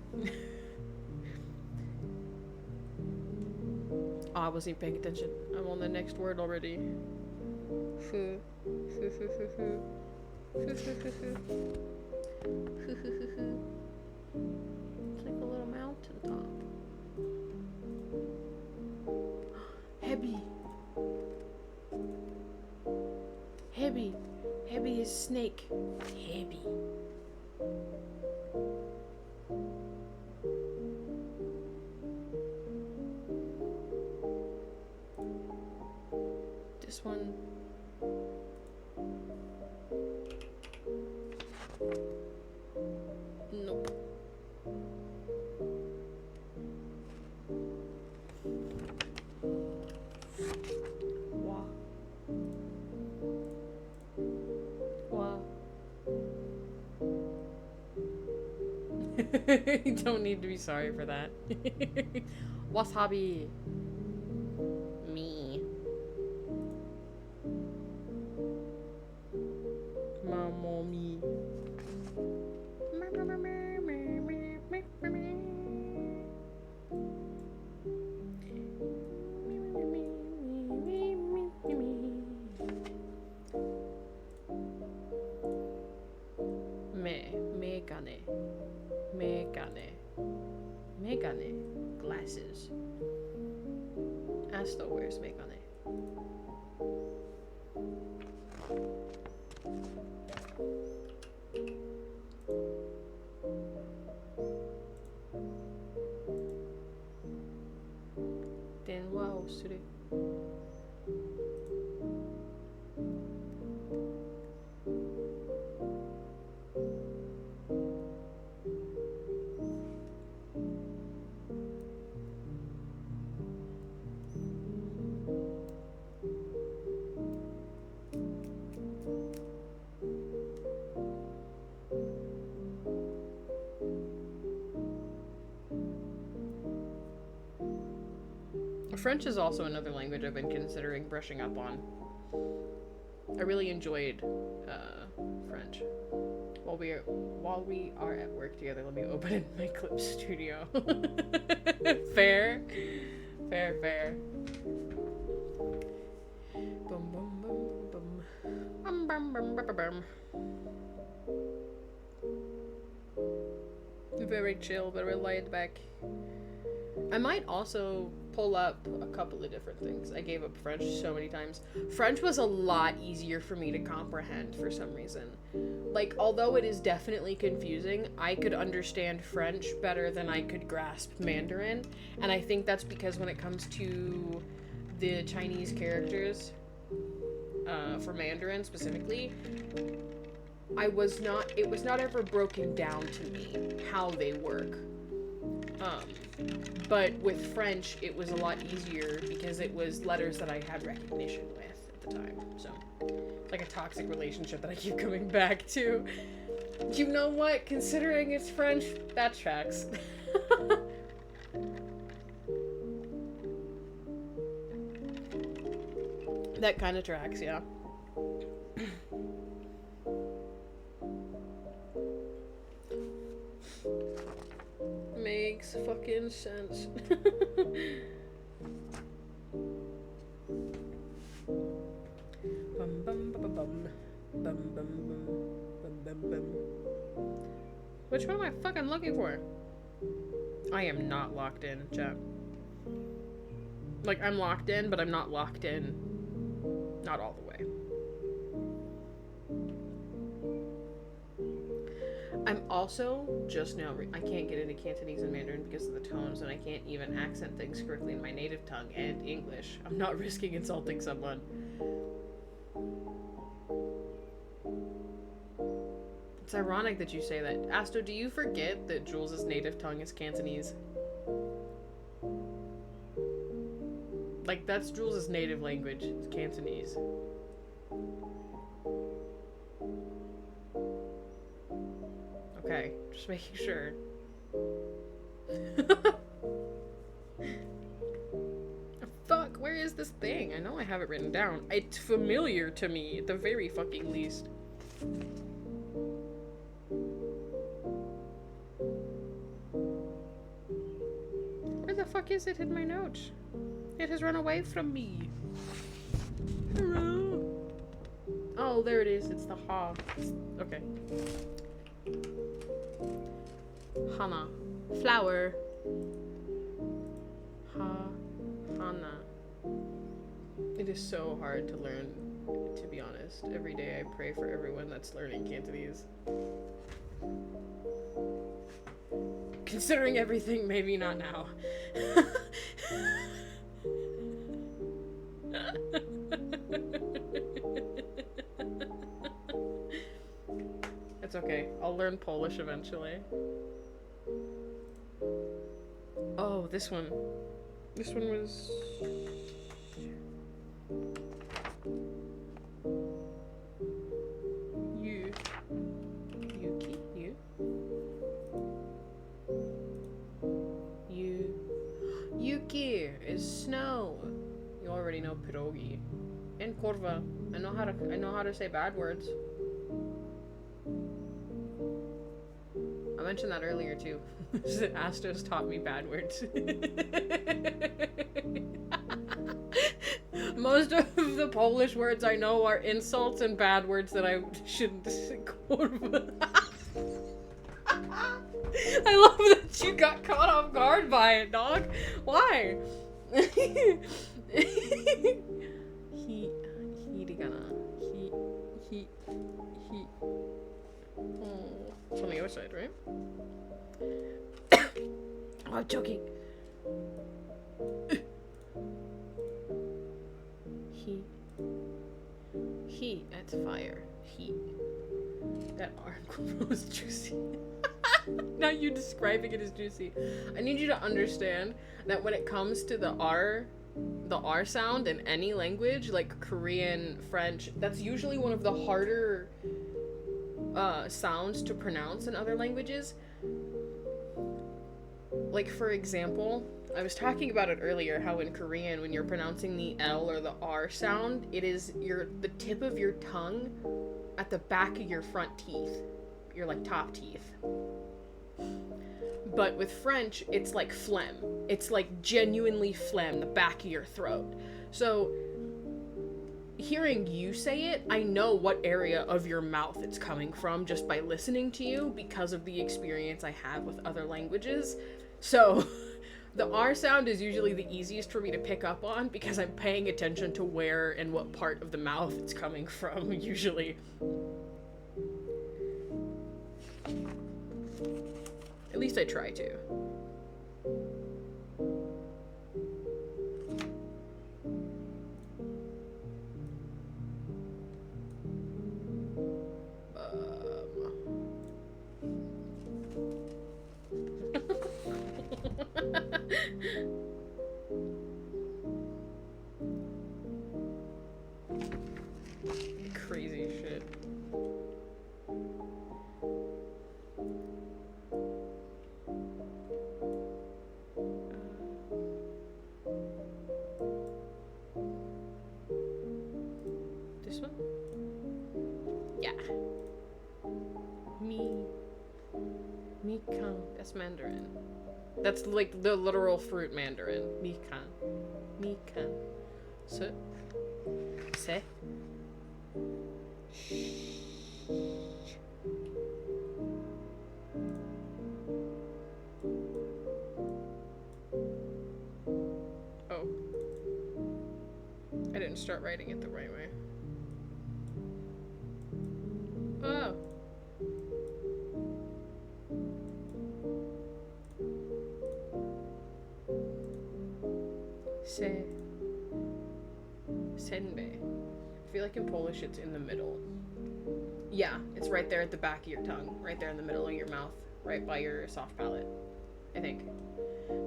Oh, I wasn't even paying attention. I'm on the next word already. It's like a little mountain top. Heavy. Heavy. Heavy is snake. Heavy. This one. Nope. Wow. Wow. You don't need to be sorry for that. Wasabi. Me. Mommy. Megane. Megane. Megane. Glasses. Asta wears megane. Then wow, sure. French is also another language I've been considering brushing up on. I really enjoyed French. While we are at work together, let me open my Clip Studio. Fair. Fair, fair. Boom, boom, boom, boom. Bum, bum, bum, bum, bum, bum. Very chill, very laid back. I might also pull up a couple of different things. I gave up French so many times. French was a lot easier for me to comprehend for some reason. Like, although it is definitely confusing, I could understand French better than I could grasp Mandarin. And I think that's because when it comes to the Chinese characters, for Mandarin specifically, it was not ever broken down to me how they work. But with French, it was a lot easier because it was letters that I had recognition with at the time. So, it's like a toxic relationship that I keep coming back to. You know what? Considering it's French, that tracks. That kind of tracks, yeah. Makes fucking sense. Bum, bum, bum, bum, bum, bum, bum, bum, bum. Which one am I fucking looking for? I am not locked in, chat. Like, I'm locked in, but I'm not locked in. Not all the way. I'm also just now, I can't get into Cantonese and Mandarin because of the tones, and I can't even accent things correctly in my native tongue and English. I'm not risking insulting someone. It's ironic that you say that. Asto, do you forget that Jules' native tongue is Cantonese? Like, that's Jules' native language, it's Cantonese. Okay, just making sure. Fuck, where is this thing? I know I have it written down. It's familiar to me, at the very fucking least. Where the fuck is it in my notes? It has run away from me. Hello? Oh, there it is. It's the ha. Okay. Hana. Flower. Hana. It is so hard to learn, to be honest. Every day I pray for everyone that's learning Cantonese. Considering everything, maybe not now. It's okay. I'll learn Polish eventually. Oh, this one. This one was... Yuki? Yuki is snow. You already know pierogi. And kurwa. I know how to say bad words. I mentioned that earlier too. Astos taught me bad words. Most of the Polish words I know are insults and bad words that I shouldn't say. I love that you got caught off guard by it, dog. Why? He oh, it's on the other side, right? Oh, I'm choking. Heat, that's fire. Heat. That arm was juicy. Now you describing it as juicy. I need you to understand that when it comes to the R sound in any language, like Korean, French, that's usually one of the harder sounds to pronounce in other languages. Like, for example, I was talking about it earlier, how in Korean, when you're pronouncing the L or the R sound, it is the tip of your tongue at the back of your front teeth, your like top teeth. But with French, it's like phlegm. It's like genuinely phlegm, the back of your throat. So hearing you say it, I know what area of your mouth it's coming from just by listening to you because of the experience I have with other languages. So The R sound is usually the easiest for me to pick up on because I'm paying attention to where and what part of the mouth it's coming from, usually. At least I try to. Crazy shit. This one? Yeah. Mikan. That's Mandarin. That's like the literal fruit Mandarin. Mikan. Mikan. So. Se. Oh. I didn't start writing it the right way. Oh. Se. Senbei. I feel like in Polish it's in the middle. Yeah, it's right there at the back of your tongue. Right there in the middle of your mouth. Right by your soft palate. I think.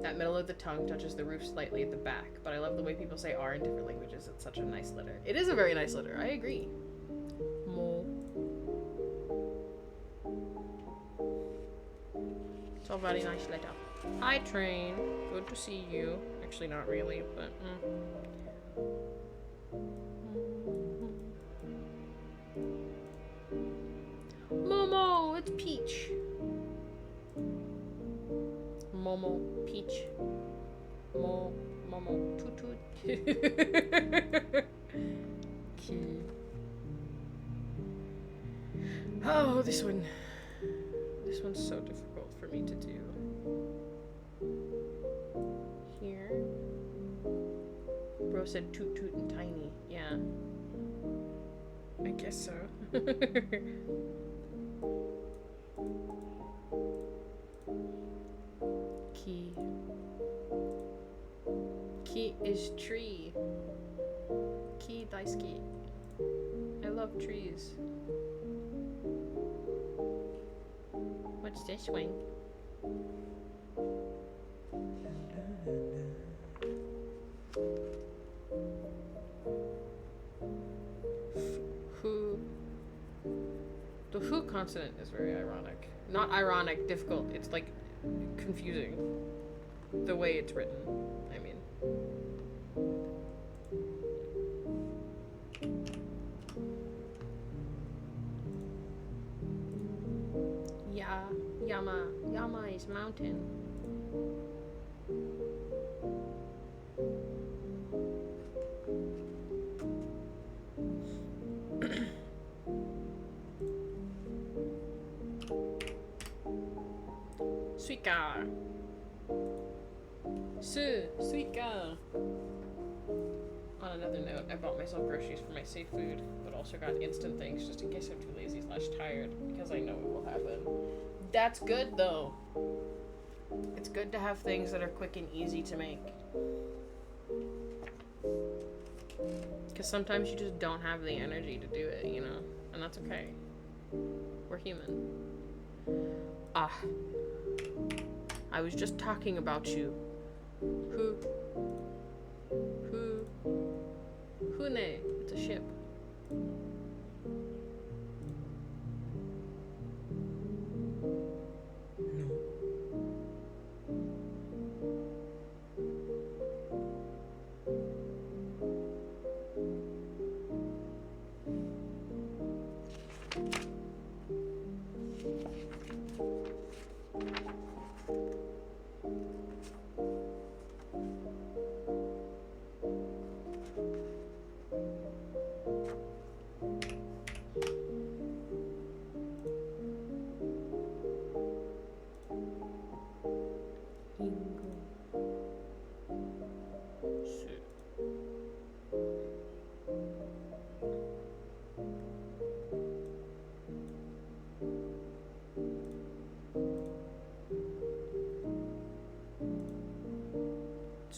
That middle of the tongue touches the roof slightly at the back. But I love the way people say R in different languages. It's such a nice letter. It is a very nice letter. I agree. Mo. It's a very nice letter. Hi, Train. Good to see you. Actually, not really, but... Momo, it's Peach. Momo, Peach. Momo, toot toot. Oh, this one. This one's so difficult for me to do. Here. Bro said toot toot and tiny. Yeah. I guess so. Key. Key is tree. Key daisuki. I love trees. What's this one? Who? The who consonant is very ironic. Not ironic, difficult. It's like confusing. The way it's written, I mean. Yeah, Yama is mountain. Suika. Suika. On another note, I bought myself groceries for my safe food, but also got instant things just in case I'm too lazy / tired, because I know it will happen. That's good, though. It's good to have things that are quick and easy to make. Because sometimes you just don't have the energy to do it, you know? And that's okay. We're human. Ah. I was just talking about you. Hune. It's a ship.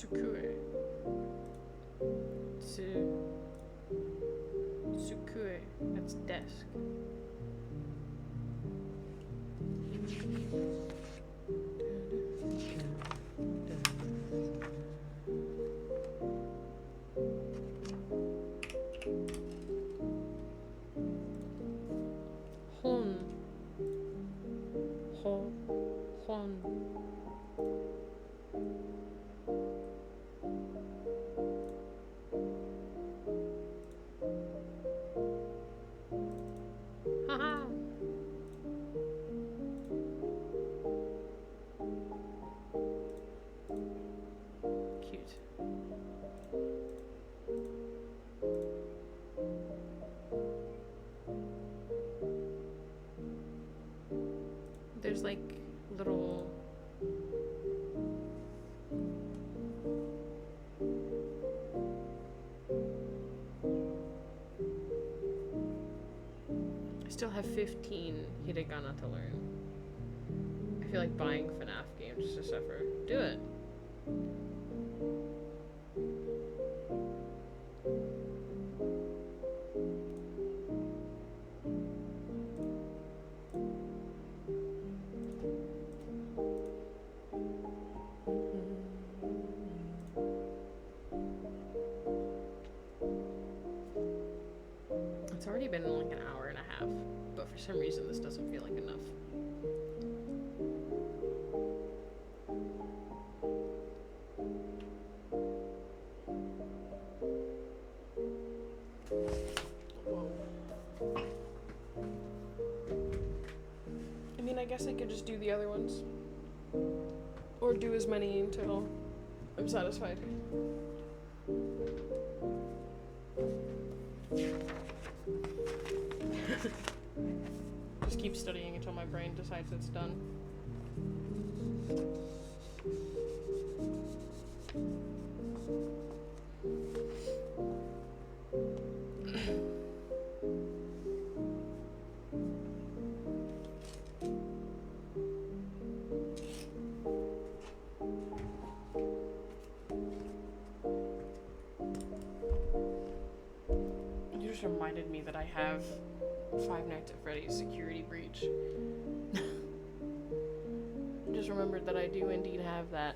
Tsukue. Tsukue. That's desk. Hon. Hon. Haha. Cute. There's like little I still have 15 hiragana to learn. I feel like buying FNAF games just to suffer. Do it. It's already been like an hour and a half, but for some reason this doesn't feel like enough. Whoa. I mean, I guess I could just do the other ones. Or do as many until I'm satisfied. Just keep studying until my brain decides it's done. You just reminded me that I have Five Nights at Freddy's Security Breach. Just remembered that I do indeed have that.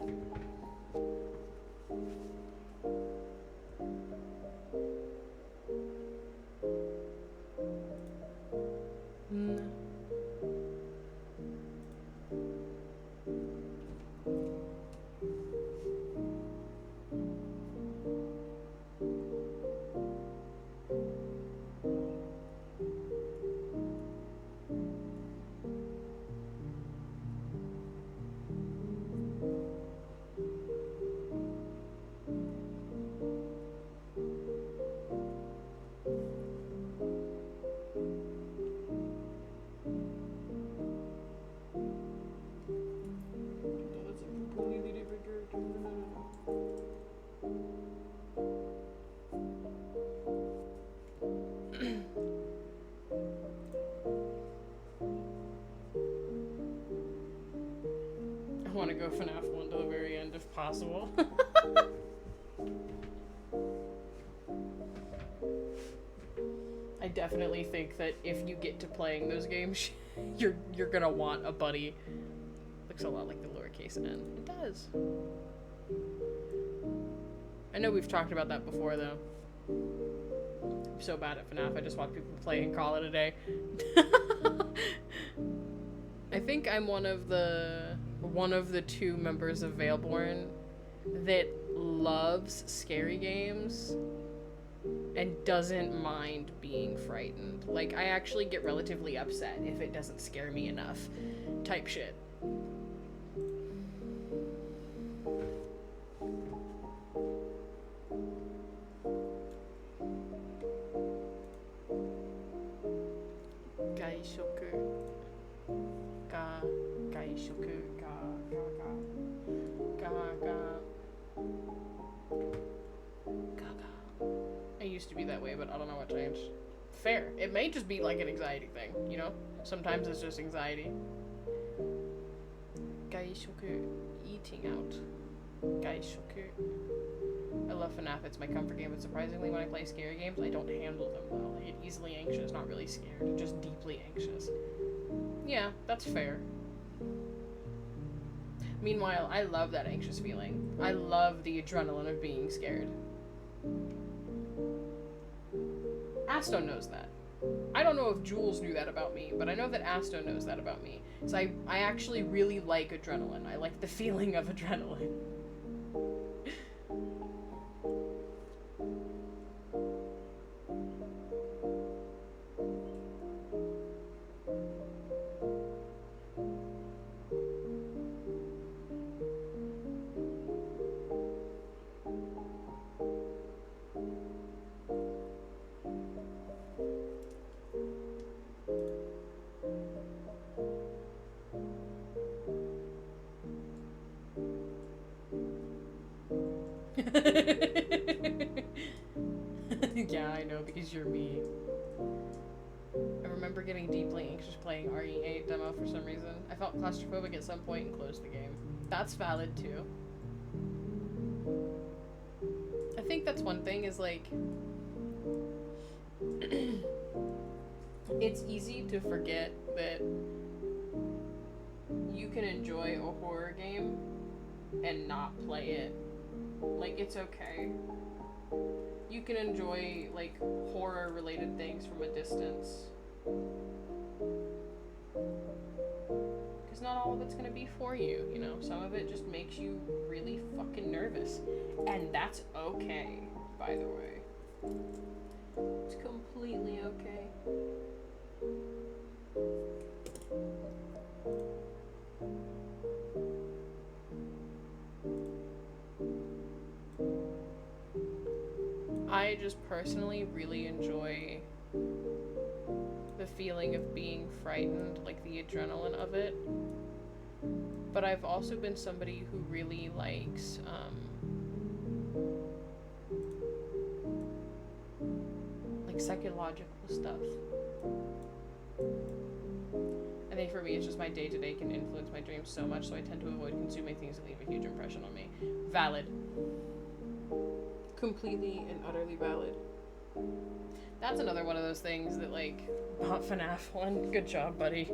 I want to go FNAF 1 to the very end if possible. I definitely think that if you get to playing those games, you're gonna want a buddy. Looks a lot like the lowercase n. It does. I know we've talked about that before, though. I'm so bad at FNAF, I just watch people play and call it a day. I think I'm one of the two members of Veilborn that loves scary games and doesn't mind being frightened. Like, I actually get relatively upset if it doesn't scare me enough, type shit. I used to be that way, but I don't know what changed. Fair. It may just be like an anxiety thing, you know? Sometimes it's just anxiety. Gaishoku, eating out. Gaishoku. I love FNAF, it's my comfort game, but surprisingly when I play scary games, I don't handle them well. I get easily anxious, not really scared, just deeply anxious. Yeah, that's fair. Meanwhile, I love that anxious feeling. I love the adrenaline of being scared. Asto knows that. I don't know if Jules knew that about me, but I know that Asto knows that about me. So I actually really like adrenaline. I like the feeling of adrenaline. Yeah, I know, because you're me. I remember getting deeply anxious playing RE8 demo for some reason. I felt claustrophobic at some point and closed the game. That's valid too. I think that's one thing is like it's easy to forget that you can enjoy a horror game and not play it. Like, it's okay. You can enjoy, like, horror-related things from a distance. Because not all of it's gonna be for you, you know? Some of it just makes you really fucking nervous. And that's okay, by the way. It's completely okay. I just personally really enjoy the feeling of being frightened, like the adrenaline of it. But I've also been somebody who really likes, like psychological stuff. I think for me, it's just my day-to-day can influence my dreams so much, so I tend to avoid consuming things that leave a huge impression on me. Valid. Completely and utterly valid. That's another one of those things that, like, not FNAF one. Good job, buddy.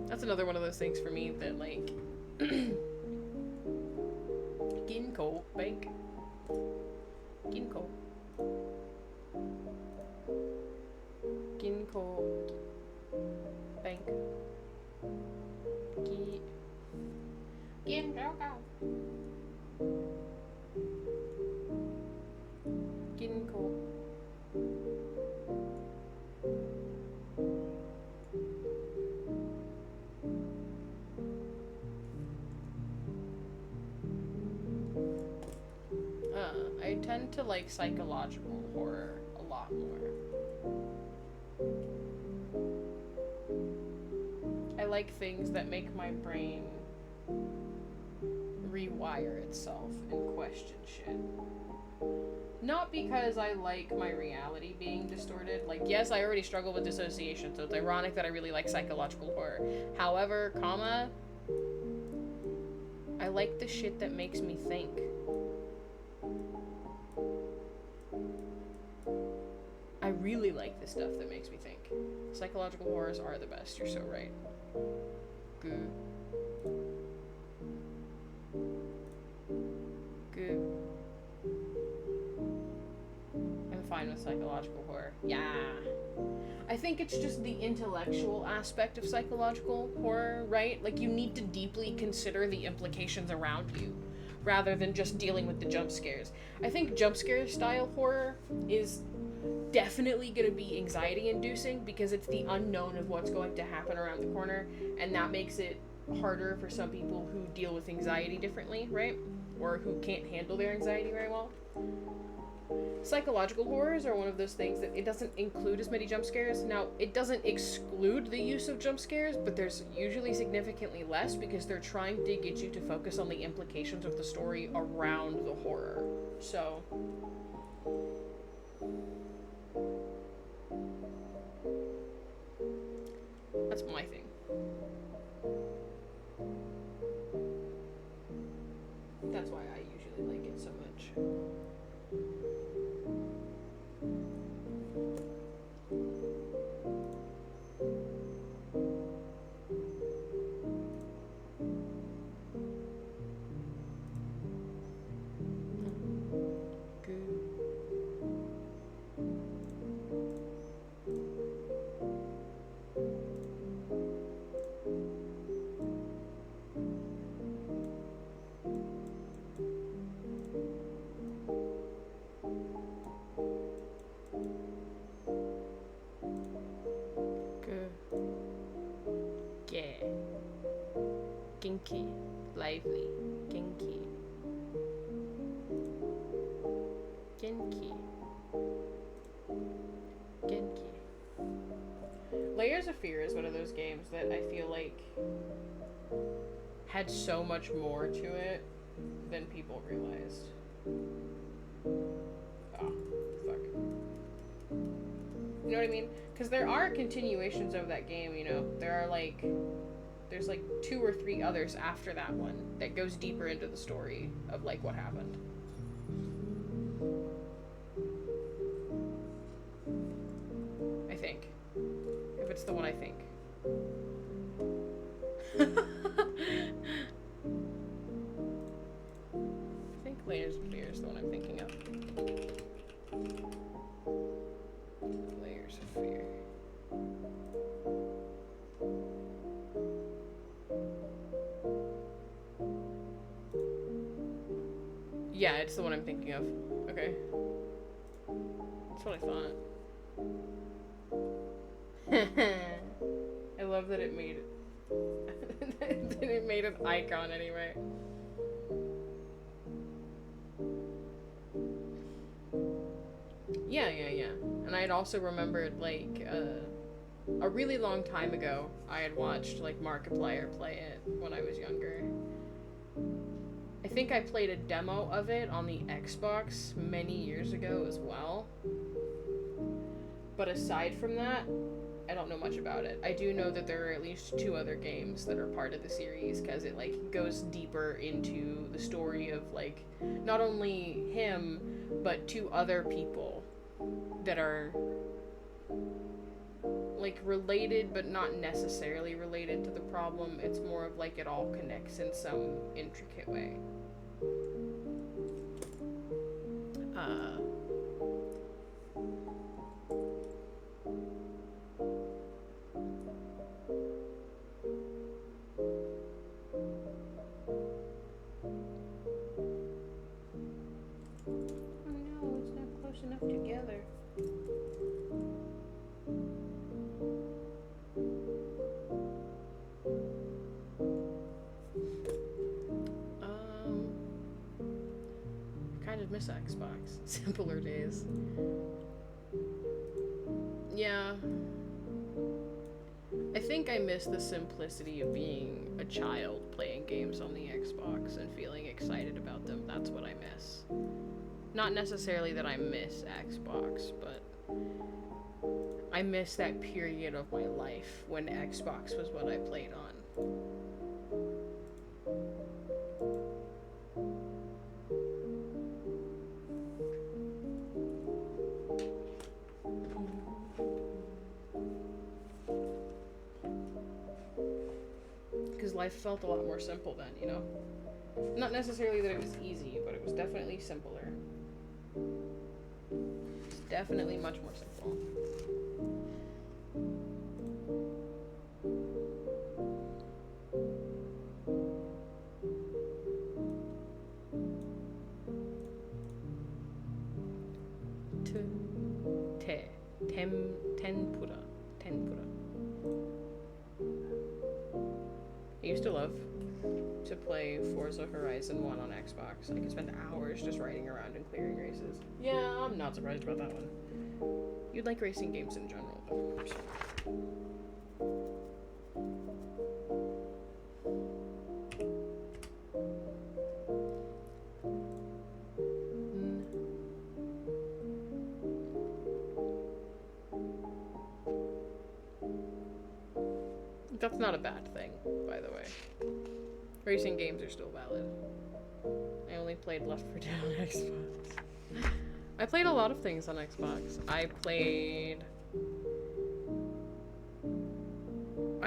That's another one of those things for me that, like, Ginko Bank. Ginko. Ginko Bank. Ginko. Ginko. I tend to like psychological horror a lot more. I like things that make my brain rewire itself and question shit. Not because I like my reality being distorted. Like, yes, I already struggle with dissociation, so it's ironic that I really like psychological horror. However, I like the shit that makes me think. I really like the stuff that makes me think. Psychological horrors are the best, you're so right. Good. Good. I'm fine with psychological horror. Yeah. I think it's just the intellectual aspect of psychological horror, right? Like, you need to deeply consider the implications around you, rather than just dealing with the jump scares. I think jump scare style horror is definitely going to be anxiety inducing because it's the unknown of what's going to happen around the corner, and that makes it harder for some people who deal with anxiety differently, right? Or who can't handle their anxiety very well. Psychological horrors are one of those things that it doesn't include as many jump scares. Now, it doesn't exclude the use of jump scares, but there's usually significantly less because they're trying to get you to focus on the implications of the story around the horror. So, that's my thing. that's why I usually like it so much. Genki, lively, Genki, Genki, Genki. Layers of Fear is one of those games that I feel like had so much more to it than people realized. Oh, fuck. You know what I mean? Because there are continuations of that game, you know? There's like 2 or 3 others after that one that goes deeper into the story of like what happened. I think. If it's the one I think. I think Layers of Fear is the one I'm thinking of. Layers of Fear. Yeah, it's the one I'm thinking of. Okay. That's what I thought. I love that it made it made an icon anyway. Yeah. And I had also remembered, like, a really long time ago, I had watched, like, Markiplier play it when I was younger. I think I played a demo of it on the Xbox many years ago as well. But aside from that, I don't know much about it. I do know that there are at least 2 other games that are part of the series, because it, like, goes deeper into the story of, like, not only him, but 2 other people that are, like, related, but not necessarily related to the problem. It's more of, like, it all connects in some intricate way. Enough together. Kind of miss Xbox. Simpler days. Yeah. I think I miss the simplicity of being a child playing games on the Xbox and feeling excited about them. That's what I miss. Not necessarily that I miss Xbox, but I miss that period of my life when Xbox was what I played on. Because life felt a lot more simple then, you know? Not necessarily that it was easy, but it was definitely simpler. It's definitely much more simple. Tempura. I used to love to play Forza Horizon 1 on Xbox. I could spend hours just riding around and clearing races. Yeah, I'm not surprised about that one. You'd like racing games in general, though. That's not a bad thing, by the way. Racing games are still valid. I only played Left 4 Dead on Xbox. I played a lot of things on Xbox. I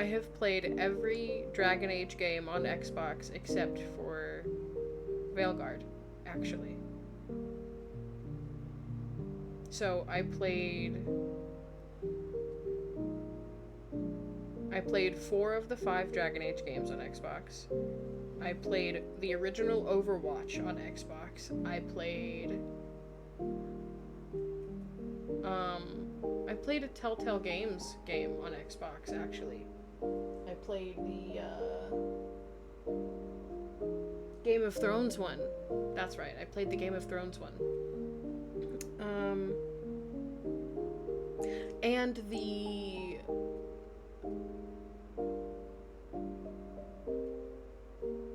have played every Dragon Age game on Xbox except for Veilguard, actually. So I played 4 of the 5 Dragon Age games on Xbox. I played the original Overwatch on Xbox. I played a Telltale Games game on Xbox, actually. I played the Game of Thrones one. That's right, I played the Game of Thrones one.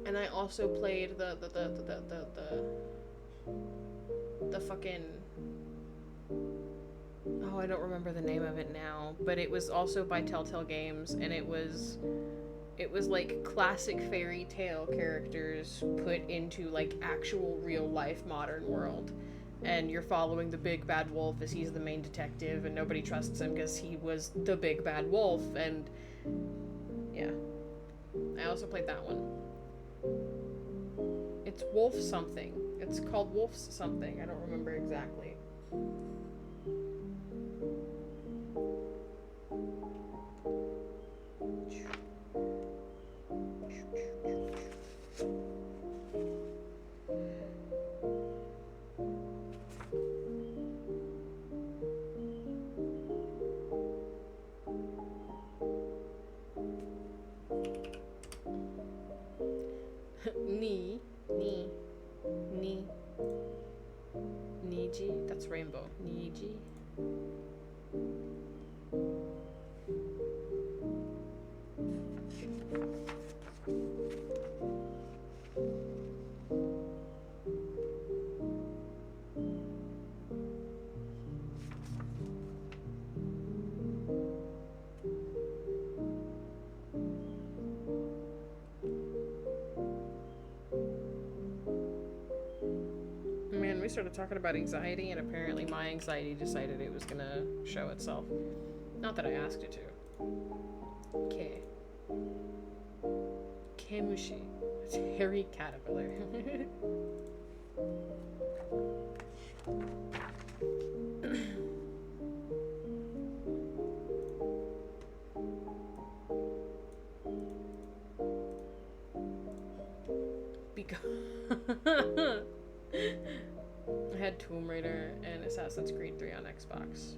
And I also played the fucking, oh, I don't remember the name of it now, but it was also by Telltale Games, and it was like classic fairy tale characters put into like actual real life modern world. And you're following the big bad wolf as he's the main detective, and nobody trusts him because he was the big bad wolf. And yeah, I also played that one. It's Wolf something. It's called Wolf's something. I don't remember exactly. Niji? That's rainbow. Niji? We started talking about anxiety, and apparently my anxiety decided it was gonna show itself. Not that I asked it to. Okay. Kemushi. It's hairy caterpillar. Because I had Tomb Raider and Assassin's Creed 3 on Xbox,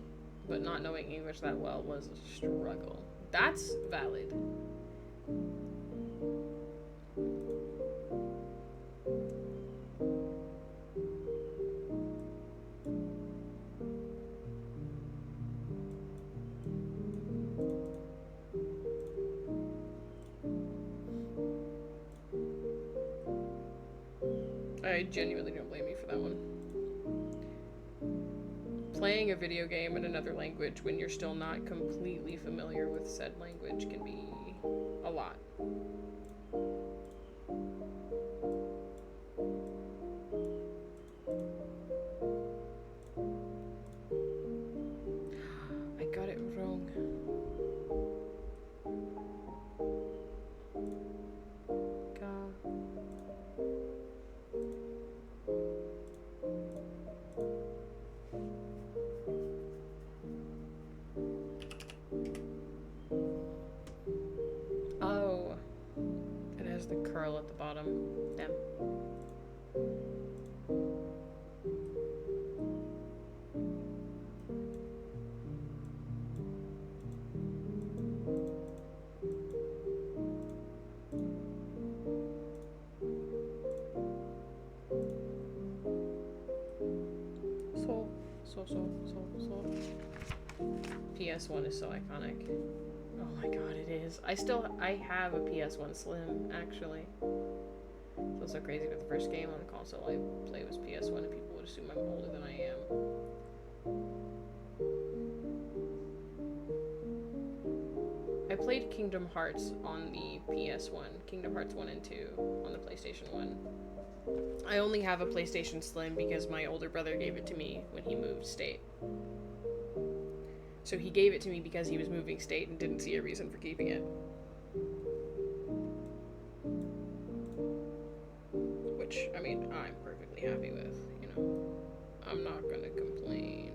but not knowing English that well was a struggle. That's valid. I genuinely don't blame you for that one. Playing a video game in another language when you're still not completely familiar with said language can be a lot. I got it wrong. Oh, it has the curl at the bottom. Damn. So. PS1 is so iconic. Oh my god, it is. I have a PS1 Slim, actually. It's so crazy that the first game on the console I played was PS1 and people would assume I'm older than I am. I played Kingdom Hearts on the PS1, Kingdom Hearts 1 and 2 on the PlayStation 1. I only have a PlayStation Slim because my older brother gave it to me when he moved state. So he gave it to me because he was moving state and didn't see a reason for keeping it. Which, I mean, I'm perfectly happy with, you know. I'm not gonna complain.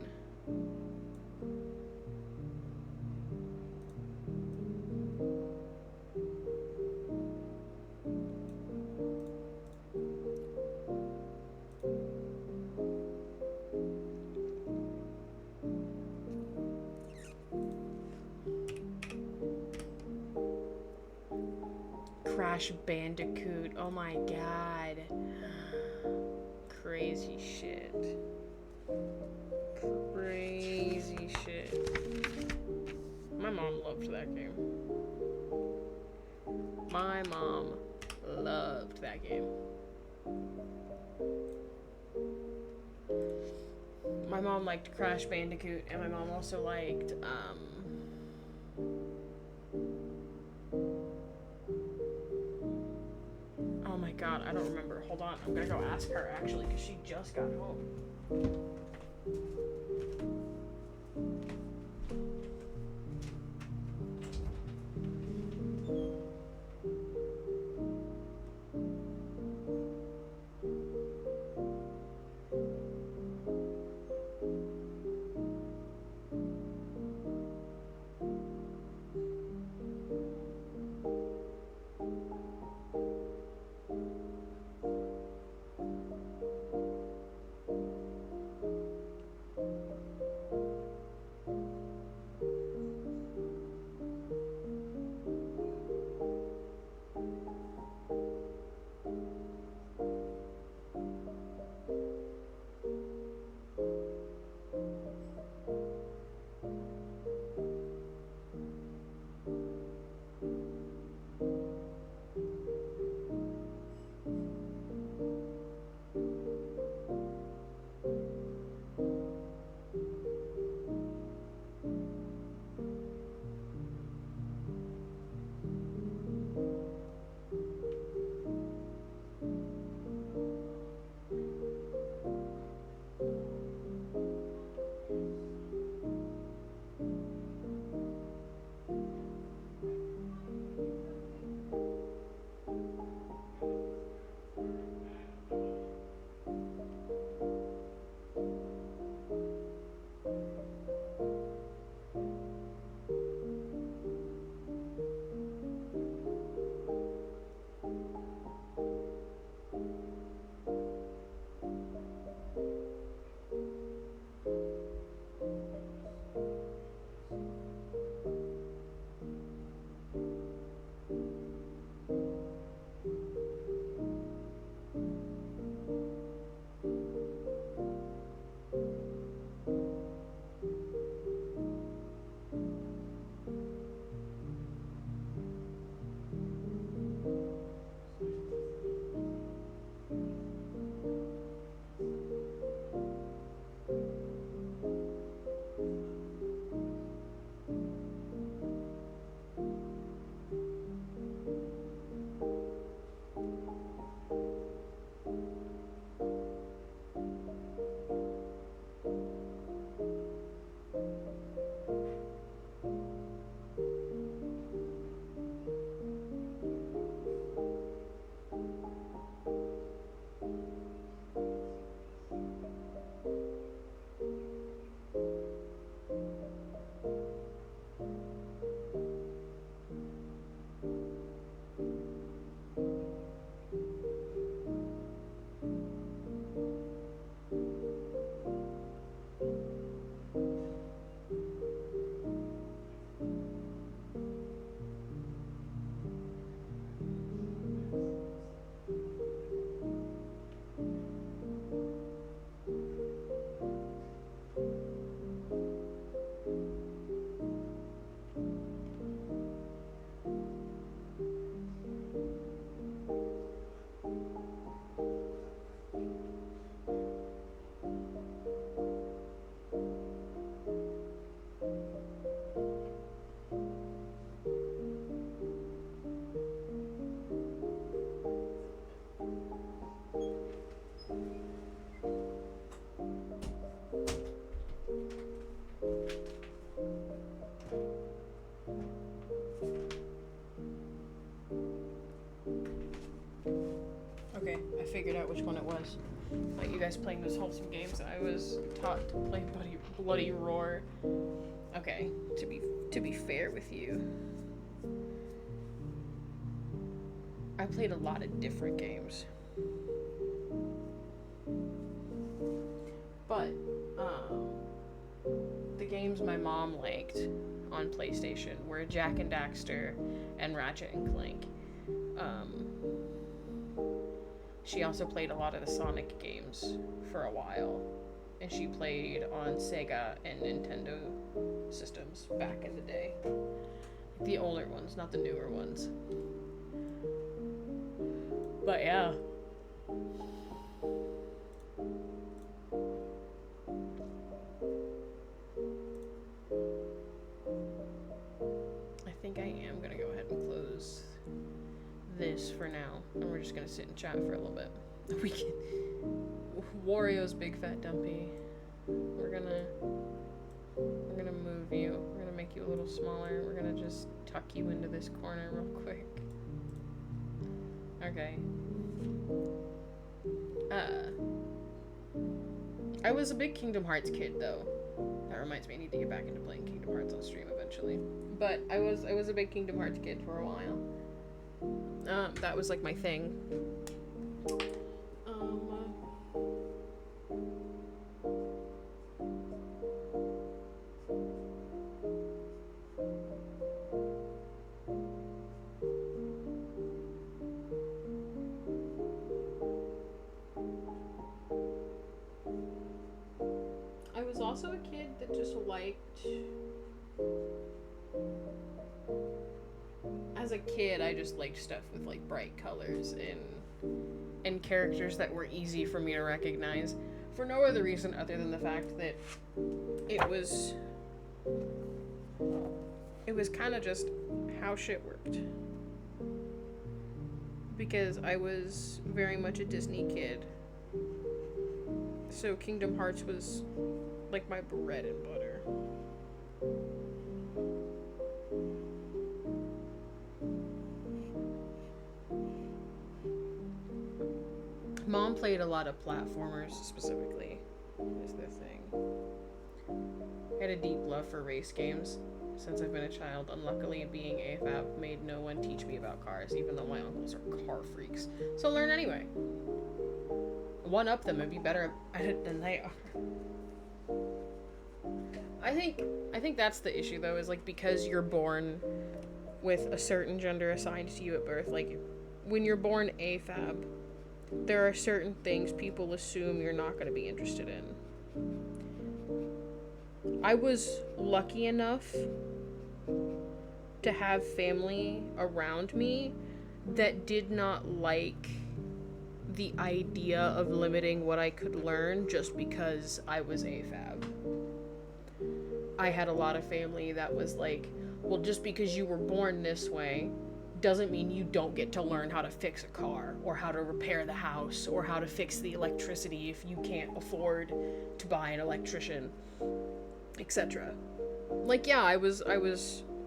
Crash Bandicoot, oh my god. Crazy shit. Crazy shit. My mom loved that game. My mom loved that game. My mom liked Crash Bandicoot, and my mom also liked, oh my god, I don't remember. Hold on, I'm gonna go ask her, actually, because she just got home. I figured out which one it was. You guys playing those wholesome games, I was taught to play Bloody Roar. Okay, to be fair with you, I played a lot of different games, but the games my mom liked on PlayStation were Jak and Daxter and Ratchet and Clank. She also played a lot of the Sonic games for a while, and she played on Sega and Nintendo systems back in the day. The older ones, not the newer ones. But yeah. I think I am gonna go ahead and close this for now, and we're just gonna sit and chat for a little bit. We can. Wario's big fat dumpy. We're gonna move you. We're gonna make you a little smaller. We're gonna just tuck you into this corner real quick. Okay. I was a big Kingdom Hearts kid though. That reminds me, I need to get back into playing Kingdom Hearts on stream eventually. But I was a big Kingdom Hearts kid for a while. That was like my thing. I was also a kid that just liked. As a kid, I just liked stuff with like bright colors and characters that were easy for me to recognize, for no other reason other than the fact that it was kind of just how shit worked. Because I was very much a Disney kid, so Kingdom Hearts was like my bread and butter. Mom played a lot of platformers, specifically, is the thing. I had a deep love for race games since I've been a child. Unluckily, being AFAB made no one teach me about cars, even though my uncles are car freaks. So learn anyway. One up them and be better at it than they are. I think that's the issue though, is like, because you're born with a certain gender assigned to you at birth, like when you're born AFAB, there are certain things people assume you're not going to be interested in. I was lucky enough to have family around me that did not like the idea of limiting what I could learn just because I was AFAB. I had a lot of family that was like, well, just because you were born this way doesn't mean you don't get to learn how to fix a car, or how to repair the house, or how to fix the electricity if you can't afford to buy an electrician, etc. Like, yeah, I was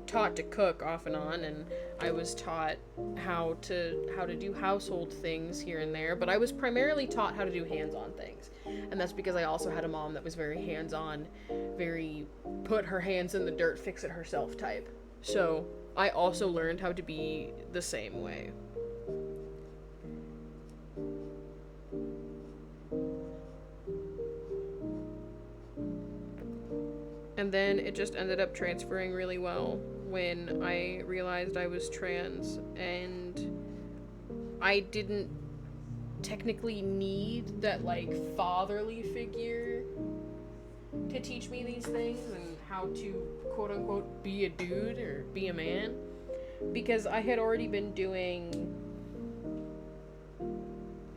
taught to cook off and on, and I was taught how to do household things here and there, but I was primarily taught how to do hands-on things. And that's because I also had a mom that was very hands-on, very put her hands in the dirt, fix it herself type. So I also learned how to be the same way. And then it just ended up transferring really well when I realized I was trans, and I didn't technically need that, like, fatherly figure to teach me these things and how to, quote-unquote, be a dude or be a man, because I had already been doing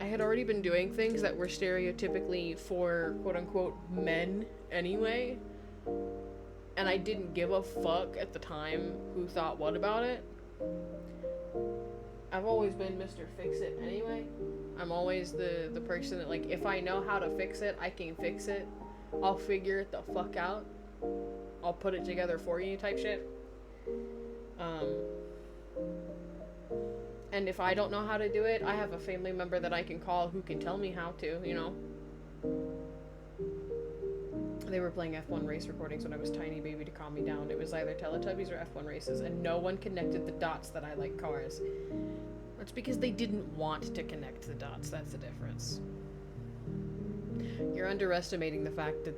things that were stereotypically for, quote-unquote, men anyway, and I didn't give a fuck at the time who thought what about it. I've always been Mr. Fix-It anyway. I'm always the person that, like, if I know how to fix it, I can fix it. I'll figure it the fuck out. I'll put it together for you type shit. And if I don't know how to do it, I have a family member that I can call who can tell me how to, you know? They were playing F1 race recordings when I was tiny baby to calm me down. It was either Teletubbies or F1 races, and no one connected the dots that I like cars. That's because they didn't want to connect the dots. That's the difference. You're underestimating the fact that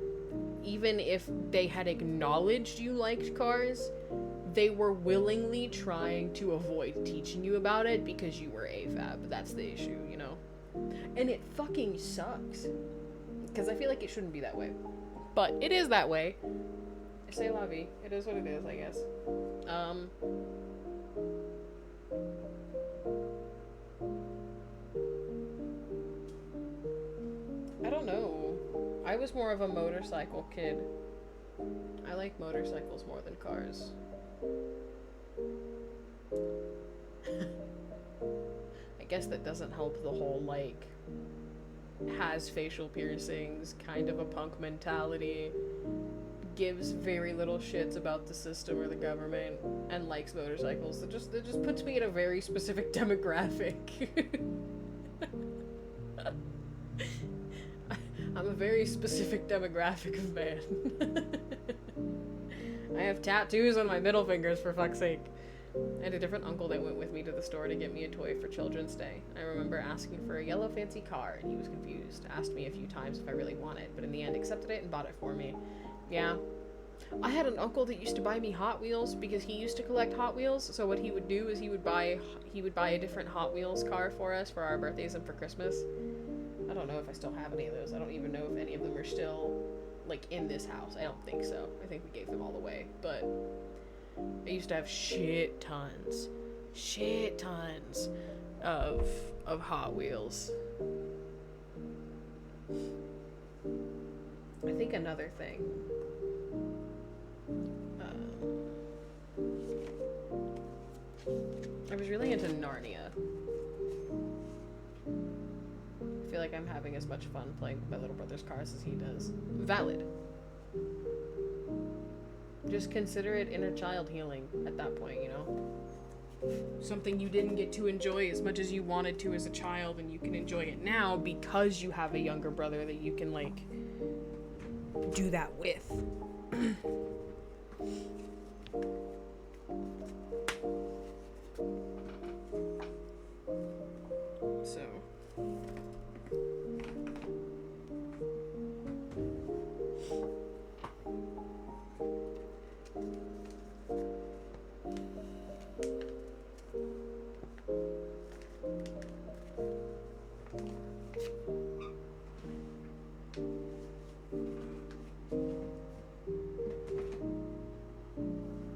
even if they had acknowledged you liked cars, they were willingly trying to avoid teaching you about it because you were AFAB. That's the issue, you know? And it fucking sucks. Because I feel like it shouldn't be that way. But it is that way. C'est la vie. It is what it is, I guess. I don't know. I was more of a motorcycle kid. I like motorcycles more than cars. I guess that doesn't help the whole, like, has facial piercings, kind of a punk mentality, gives very little shits about the system or the government, and likes motorcycles. It just puts me in a very specific demographic. I'm a very specific demographic of man. I have tattoos on my middle fingers, for fuck's sake. I had a different uncle that went with me to the store to get me a toy for Children's Day. I remember asking for a yellow fancy car, and he was confused. Asked me a few times if I really want it, but in the end accepted it and bought it for me. Yeah. I had an uncle that used to buy me Hot Wheels because he used to collect Hot Wheels, so what he would do is he would buy a different Hot Wheels car for us for our birthdays and for Christmas. I don't know if I still have any of those. I don't even know if any of them are still, like, in this house. I don't think so. I think we gave them all away, but I used to have shit tons of Hot Wheels. I think another thing, I was really into Narnia. I feel like I'm having as much fun playing with my little brother's cars as he does. Valid. Just consider it inner child healing at that point, you know? Something you didn't get to enjoy as much as you wanted to as a child, and you can enjoy it now because you have a younger brother that you can, like, do that with. So...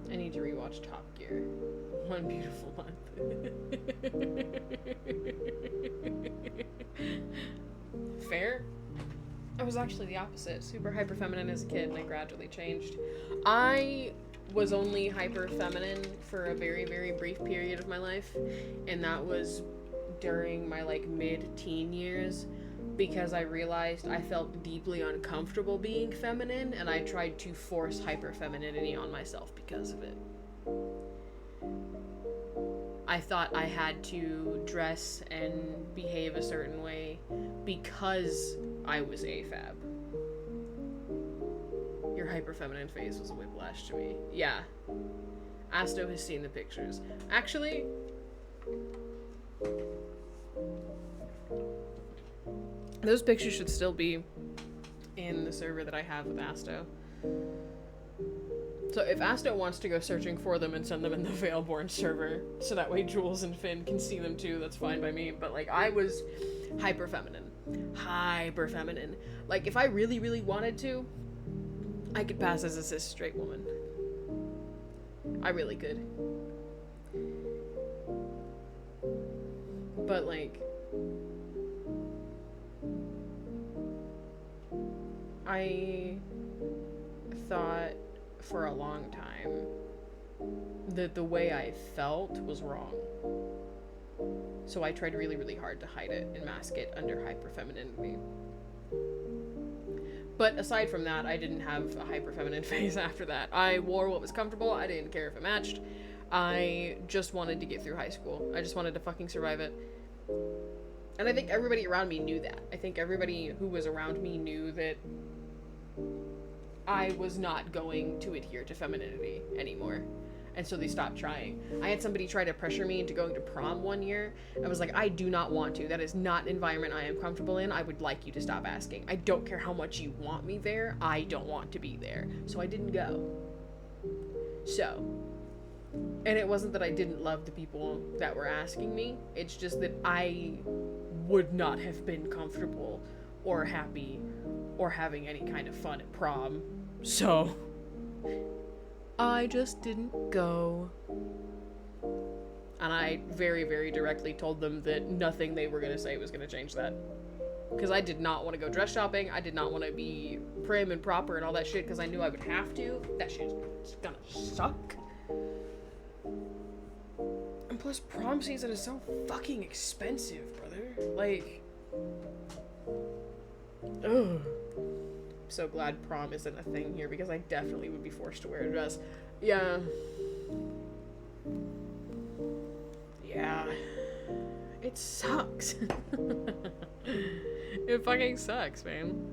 I need to rewatch Top Gear. One beautiful month. Fair? I was actually the opposite. Super hyper feminine as a kid, and I gradually changed. I was only hyper feminine for a very, very brief period of my life, and that was during my, like, mid-teen years, because I realized I felt deeply uncomfortable being feminine, and I tried to force hyper femininity on myself because of it. I thought I had to dress and behave a certain way because I was AFAB. Your hyper feminine phase was a whiplash to me. Yeah. Asto has seen the pictures. Actually, those pictures should still be in the server that I have with Asto. So if Asto wants to go searching for them and send them in the Veilborn server, so that way Jules and Finn can see them too, that's fine by me. But, like, I was hyper feminine. Hyper feminine. Like, if I really, really wanted to, I could pass as a cis straight woman. I really could. But, like, I thought for a long time that the way I felt was wrong. So I tried really, really hard to hide it and mask it under hyper-femininity. But aside from that, I didn't have a hyper-feminine phase after that. I wore what was comfortable. I didn't care if it matched. I just wanted to get through high school. I just wanted to fucking survive it. And I think everybody around me knew that. I think everybody who was around me knew that I was not going to adhere to femininity anymore. And so they stopped trying. I had somebody try to pressure me into going to prom one year. I was like, I do not want to. That is not an environment I am comfortable in. I would like you to stop asking. I don't care how much you want me there. I don't want to be there. So I didn't go. So, and it wasn't that I didn't love the people that were asking me. It's just that I would not have been comfortable or happy or having any kind of fun at prom. So I just didn't go. And I very, very directly told them that nothing they were going to say was going to change that. Because I did not want to go dress shopping. I did not want to be prim and proper and all that shit because I knew I would have to. That shit's gonna suck. And plus, prom season is so fucking expensive, brother. Like, ugh. I'm so glad prom isn't a thing here because I definitely would be forced to wear a dress. Yeah. Yeah. It sucks. It fucking sucks, man.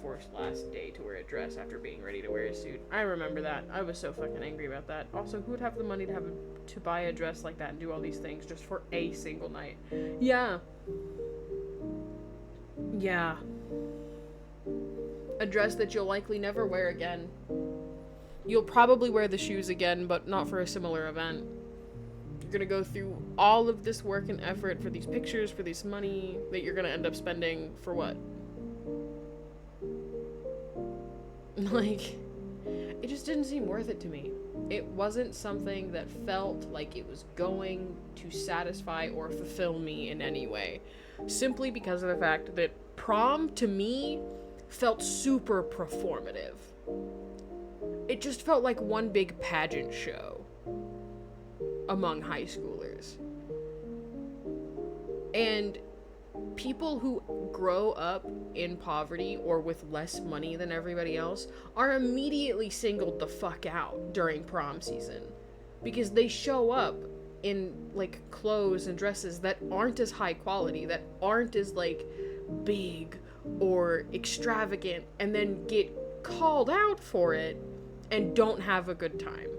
Forced last day to wear a dress after being ready to wear a suit. I remember that. I was so fucking angry about that. Also, who would have the money to buy a dress like that and do all these things just for a single night? Yeah. Yeah. A dress that you'll likely never wear again. You'll probably wear the shoes again, but not for a similar event. You're gonna go through all of this work and effort for these pictures, for this money that you're gonna end up spending for what? Like, it just didn't seem worth it to me. It wasn't something that felt like it was going to satisfy or fulfill me in any way. Simply because of the fact that prom, to me, felt super performative. It just felt like one big pageant show among high schoolers. And people who grow up in poverty or with less money than everybody else are immediately singled the fuck out during prom season because they show up in like clothes and dresses that aren't as high quality, that aren't as like big or extravagant, and then get called out for it and don't have a good time.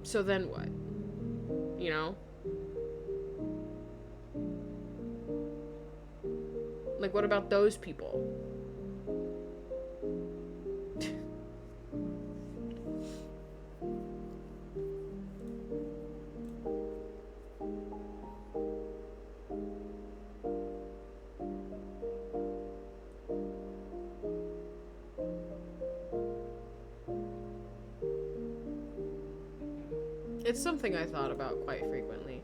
So then what? You know? Like, what about those people? It's something I thought about quite frequently.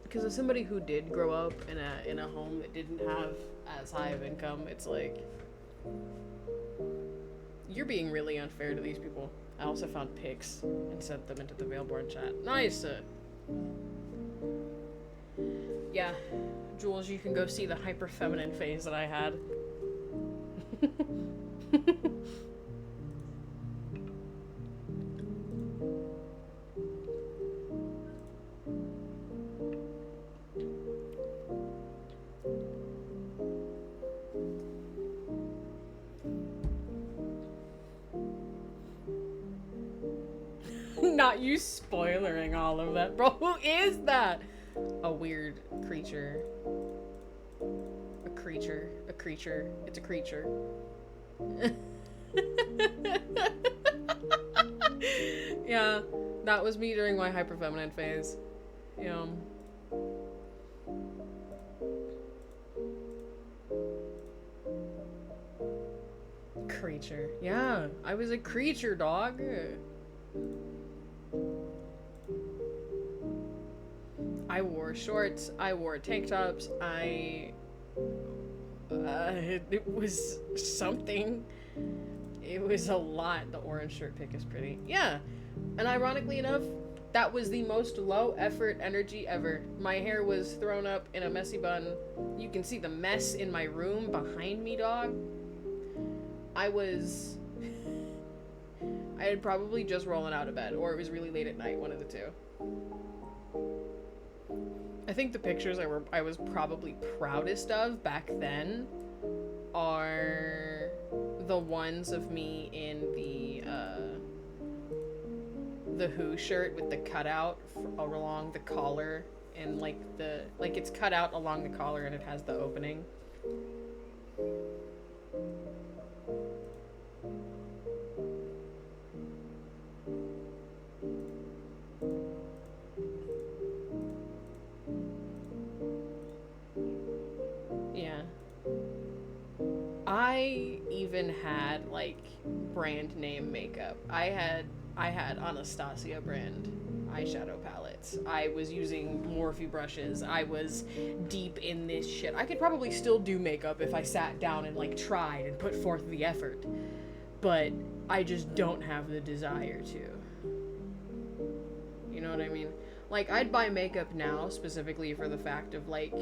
Because as somebody who did grow up in a home that didn't have as high of income, it's like, you're being really unfair to these people. I also found pics and sent them into the Veilborn chat. Nice. Yeah, Jules, you can go see the hyper feminine phase that I had. Not you spoilering all of that, bro. Who is that? A weird creature. A creature. A creature. It's a creature. Yeah, that was me during my hyperfeminine phase. Yeah. Creature. Yeah, I was a creature, dog. I wore shorts, I wore tank tops, it was something. It was a lot. The orange shirt pick is pretty. Yeah, and ironically enough, that was the most low effort energy ever. My hair was thrown up in a messy bun. You can see the mess in my room behind me, dog. I was. I had probably just rollen out of bed, or it was really late at night, one of the two. I think the pictures I was probably proudest of back then are the ones of me in the Who shirt with the cutout along the collar, and like it's cut out along the collar and it has the opening. Yeah. I even had like brand name makeup. I had Anastasia brand eyeshadow palettes. I was using Morphe brushes. I was deep in this shit. I could probably still do makeup if I sat down and like tried and put forth the effort. But I just don't have the desire to. You know what I mean? Like, I'd buy makeup now specifically for the fact of like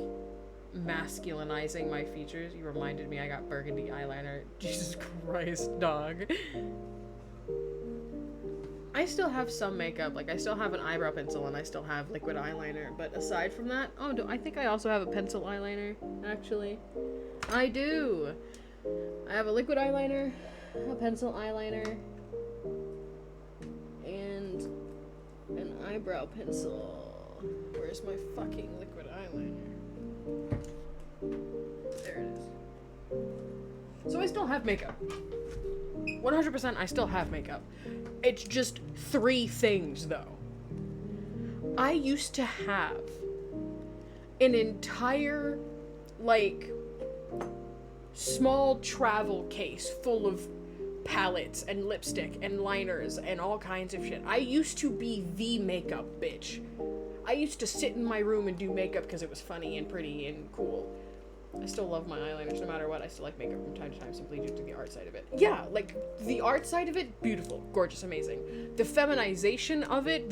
masculinizing my features. You reminded me I got burgundy eyeliner. Jesus Christ, dog. I still have some makeup. Like, I still have an eyebrow pencil and I still have liquid eyeliner. But aside from that, I think I also have a pencil eyeliner, actually. I do. I have a liquid eyeliner, a pencil eyeliner, and an eyebrow pencil. Where's my fucking liquid eyeliner? There it is. So I still have makeup. 100% I still have makeup. It's just 3 things, though. I used to have an entire, like, small travel case full of palettes and lipstick and liners and all kinds of shit. I used to be the makeup bitch. I used to sit in my room and do makeup because it was funny and pretty and cool. I still love my eyeliners no matter what. I still like makeup from time to time simply due to the art side of it. Yeah, like, the art side of it, beautiful, gorgeous, amazing. The feminization of it,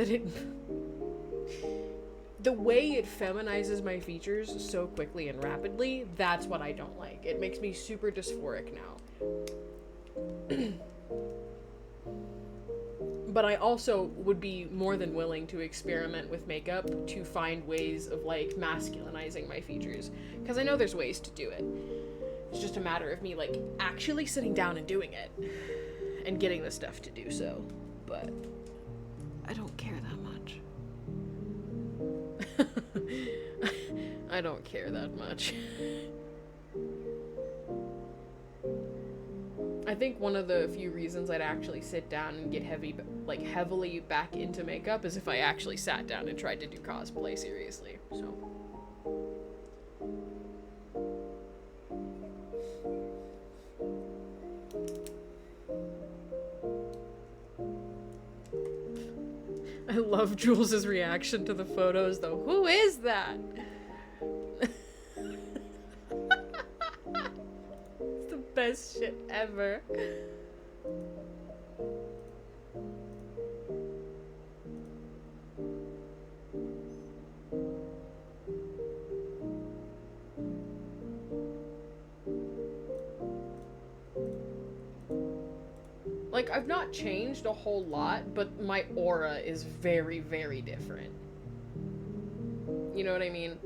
the way it feminizes my features so quickly and rapidly, that's what I don't like. It makes me super dysphoric now. But I also would be more than willing to experiment with makeup to find ways of, like, masculinizing my features. Because I know there's ways to do it. It's just a matter of me, like, actually sitting down and doing it. And getting the stuff to do so. But I don't care that much. I don't care that much. I think one of the few reasons I'd actually sit down and get heavily back into makeup is if I actually sat down and tried to do cosplay seriously. So. I love Jules's reaction to the photos, though. Who is that? Best shit ever. Like, I've not changed a whole lot, but my aura is very, very different. You know what I mean?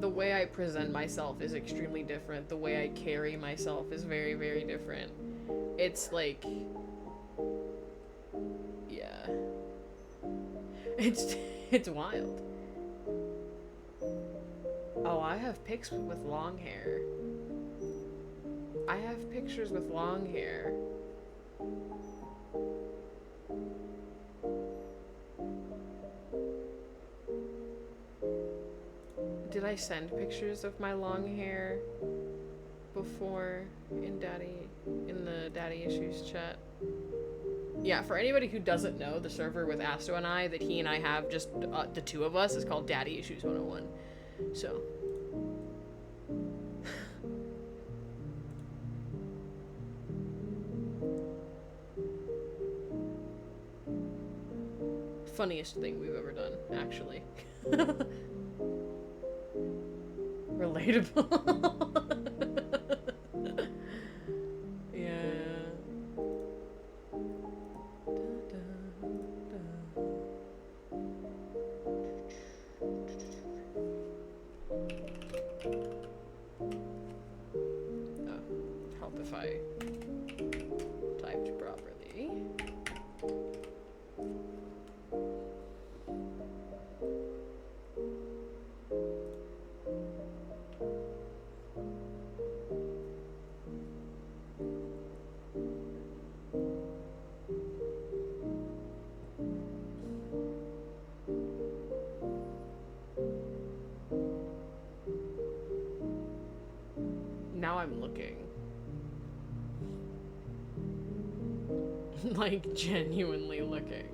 The way I present myself is extremely different. The way I carry myself is very, very different. It's like, yeah, it's wild. Oh, I have pics with long hair. I have pictures with long hair. Did I send pictures of my long hair before in the Daddy Issues chat? Yeah, for anybody who doesn't know, the server with Asto and I that he and I have, just the two of us, is called Daddy Issues 101. So. Funniest thing we've ever done, actually. Relatable. Yeah. Oh, help if I typed properly. Now I'm looking. Like, genuinely looking.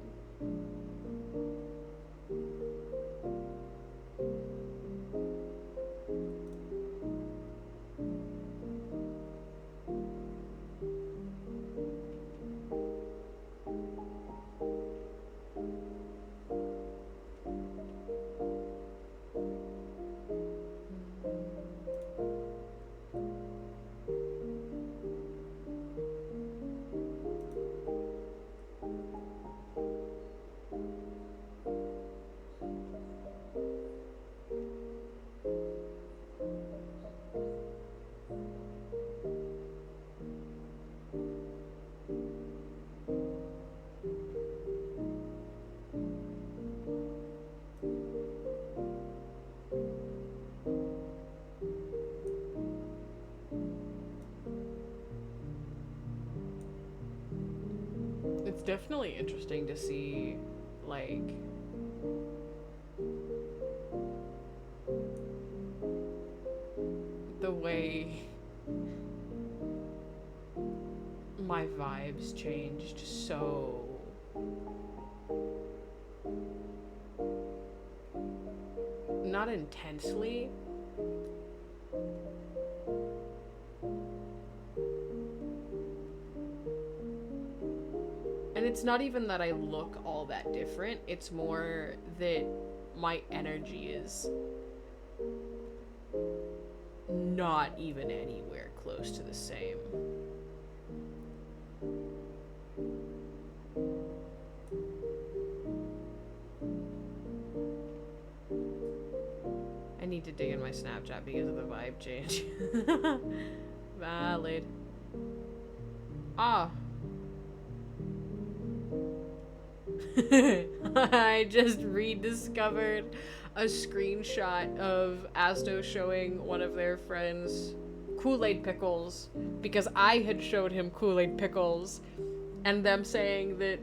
It's definitely interesting to see, like, the way my vibes changed so not intensely, and it's not even that I look all that different, it's more that my energy is not even anywhere close to the same. I need to dig in my Snapchat because of the vibe change. Valid. Ah. I just rediscovered a screenshot of Asto showing one of their friends Kool-Aid Pickles because I had showed him Kool-Aid Pickles and them saying that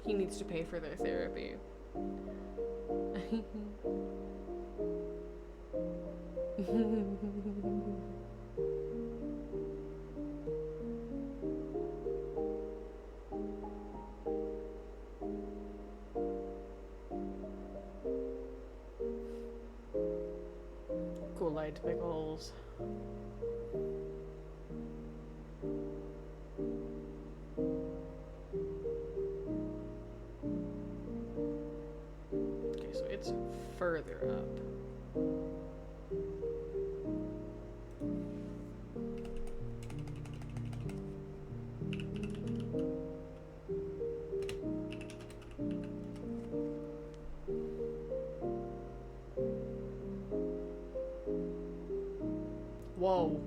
he needs to pay for their therapy. Kool-Aid Pickles. Okay, so it's further up. Whoa.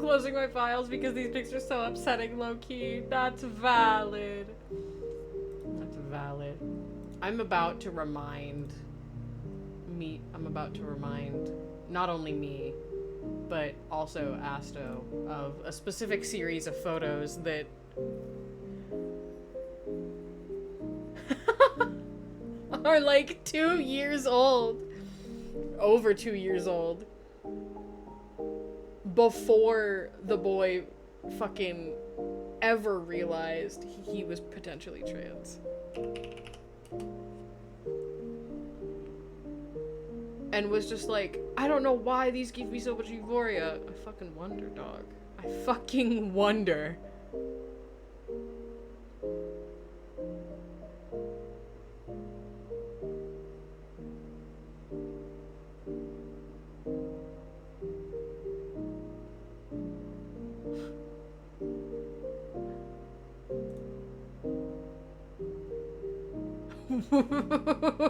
closing my files because these pics are so upsetting, low-key. That's valid. That's valid. I'm about to remind not only me, but also Asto of a specific series of photos that are like 2 years old. Over 2 years old. Before the boy fucking ever realized he was potentially trans. And was just like, I don't know why these give me so much euphoria. I fucking wonder, dog. I fucking wonder.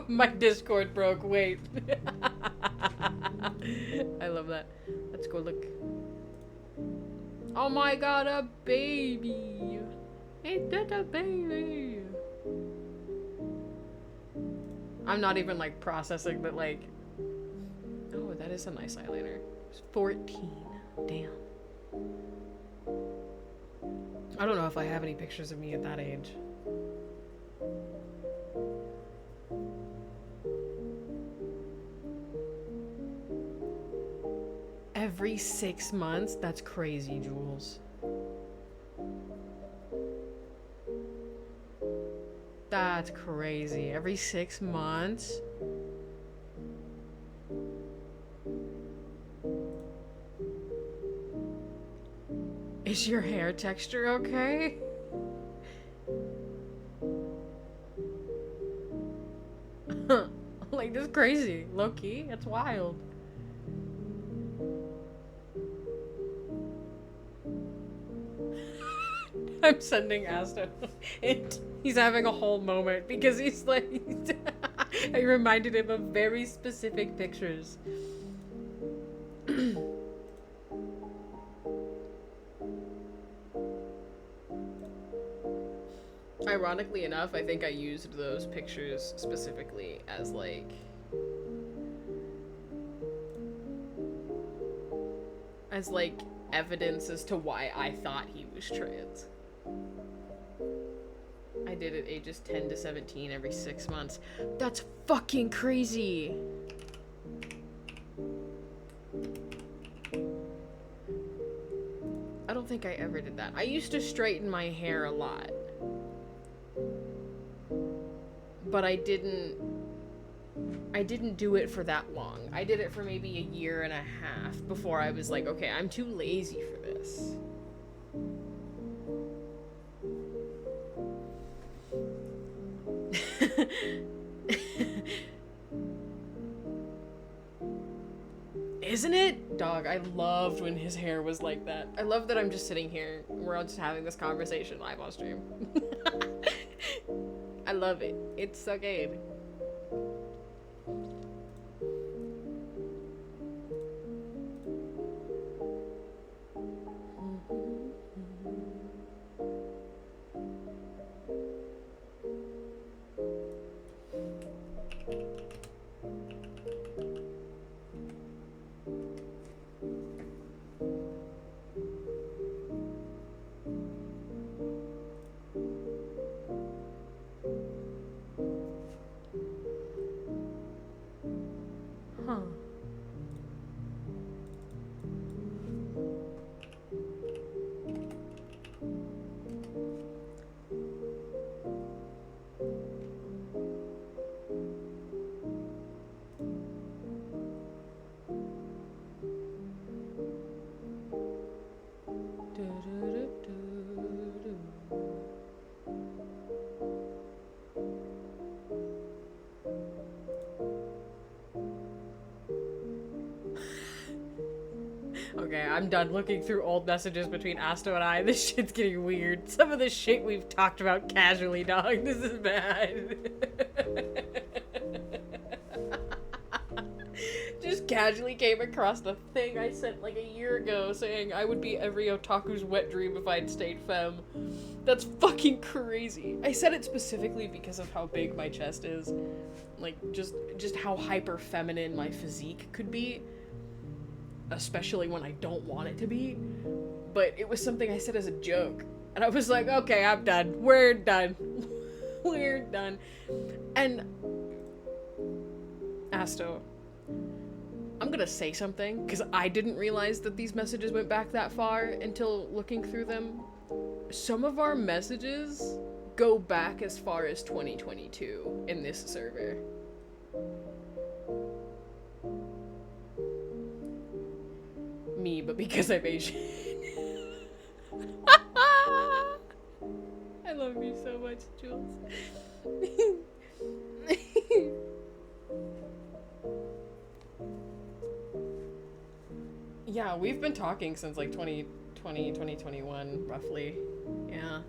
My Discord broke. Wait. I love that. Let's go look. Oh my god, a baby. Ain't that a baby? I'm not even like processing that, like. Oh, that is a nice eyeliner. It's 14. Damn. I don't know if I have any pictures of me at that age. Every 6 months? That's crazy, Jules. That's crazy. Every 6 months? Is your hair texture okay? Like, this is crazy. Low-key, that's wild. I'm sending Asta. He's having a whole moment because he's like, I reminded him of very specific pictures. Ironically enough, I think I used those pictures specifically as like evidence as to why I thought he was trans. I did it ages 10 to 17 every 6 months. That's fucking crazy. I don't think I ever did that. I used to straighten my hair a lot. But I didn't do it for that long. I did it for maybe a year and a half before I was like, okay, I'm too lazy for this. Isn't it? Dog, I loved when his hair was like that. I love that I'm just sitting here. We're all just having this conversation live on stream. I love it. It's so good. Huh. Okay, I'm done looking through old messages between Asto and I. This shit's getting weird. Some of the shit we've talked about casually, dog. This is bad. Just just casually came across the thing I sent like a year ago saying I would be every otaku's wet dream if I'd stayed femme. That's fucking crazy. I said it specifically because of how big my chest is. Like, just how hyper feminine my physique could be. Especially when I don't want it to be. But it was something I said as a joke. And I was like, okay, I'm done. We're done. We're done. And Asto, I'm gonna say something, because I didn't realize that these messages went back that far until looking through them. Some of our messages go back as far as 2022 in this server. Me, but because I'm Asian. I love you so much, Jules. Yeah, we've been talking since like 2020, 2021, roughly. Yeah.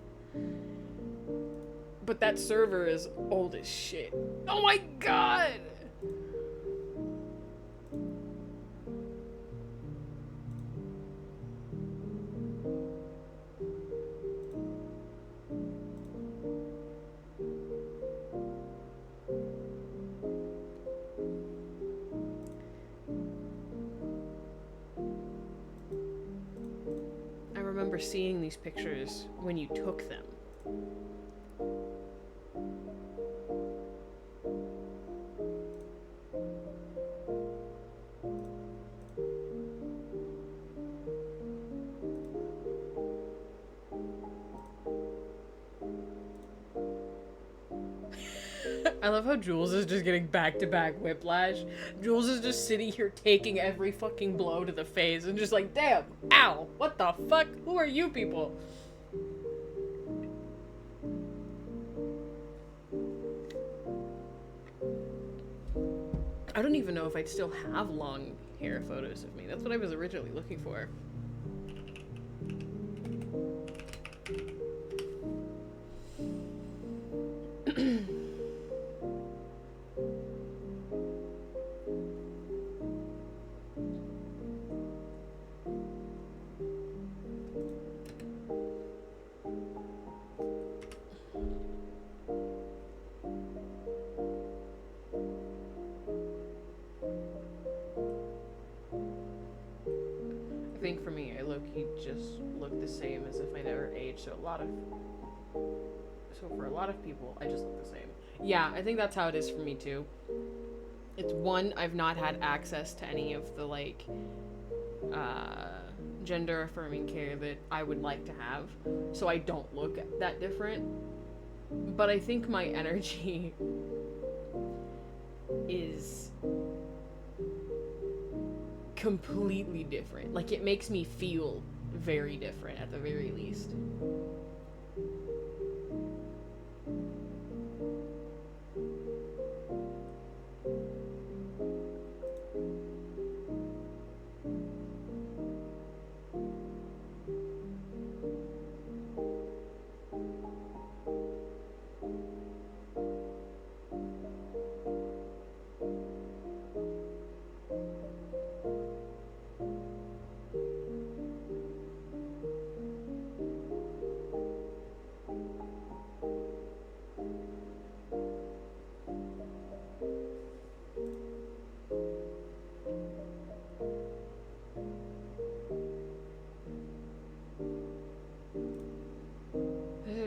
But that server is old as shit. Oh my god! I remember seeing these pictures when you took them. I love how Jules is just getting back-to-back whiplash. Jules is just sitting here taking every fucking blow to the face and just like, damn, ow, what the fuck? Who are you people? I don't even know if I'd still have long hair photos of me. That's what I was originally looking for. I think for me, I low-key just look the same as if I never aged, so for a lot of people, I just look the same. Yeah, I think that's how it is for me too. It's one, I've not had access to any of the like gender affirming care that I would like to have, so I don't look that different. But I think my energy is completely different. Like, it makes me feel very different at the very least.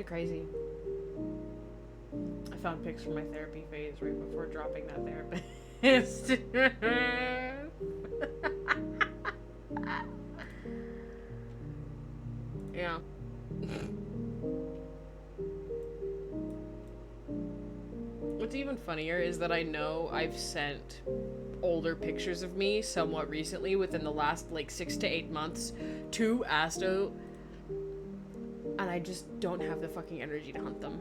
Crazy. I found pics from my therapy phase right before dropping that therapist. Yeah. What's even funnier is that I know I've sent older pictures of me somewhat recently within the last like 6 to 8 months to Asto, and I just don't have the fucking energy to hunt them.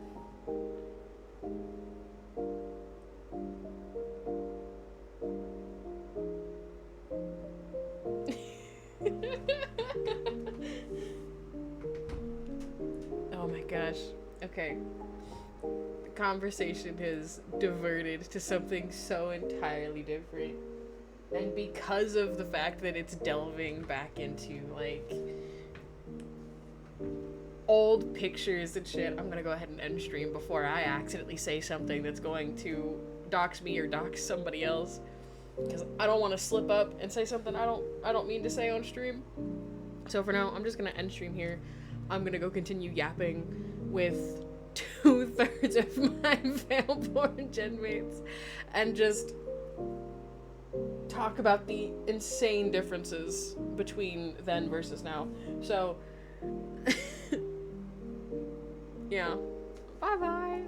Oh my gosh. Okay. The conversation has diverted to something so entirely different. And because of the fact that it's delving back into, like, old pictures and shit, I'm gonna go ahead and end stream before I accidentally say something that's going to dox me or dox somebody else. Because I don't want to slip up and say something I don't mean to say on stream. So for now, I'm just gonna end stream here. I'm gonna go continue yapping with 2/3 of my Veilborn genmates and just talk about the insane differences between then versus now. So, yeah. Bye-bye.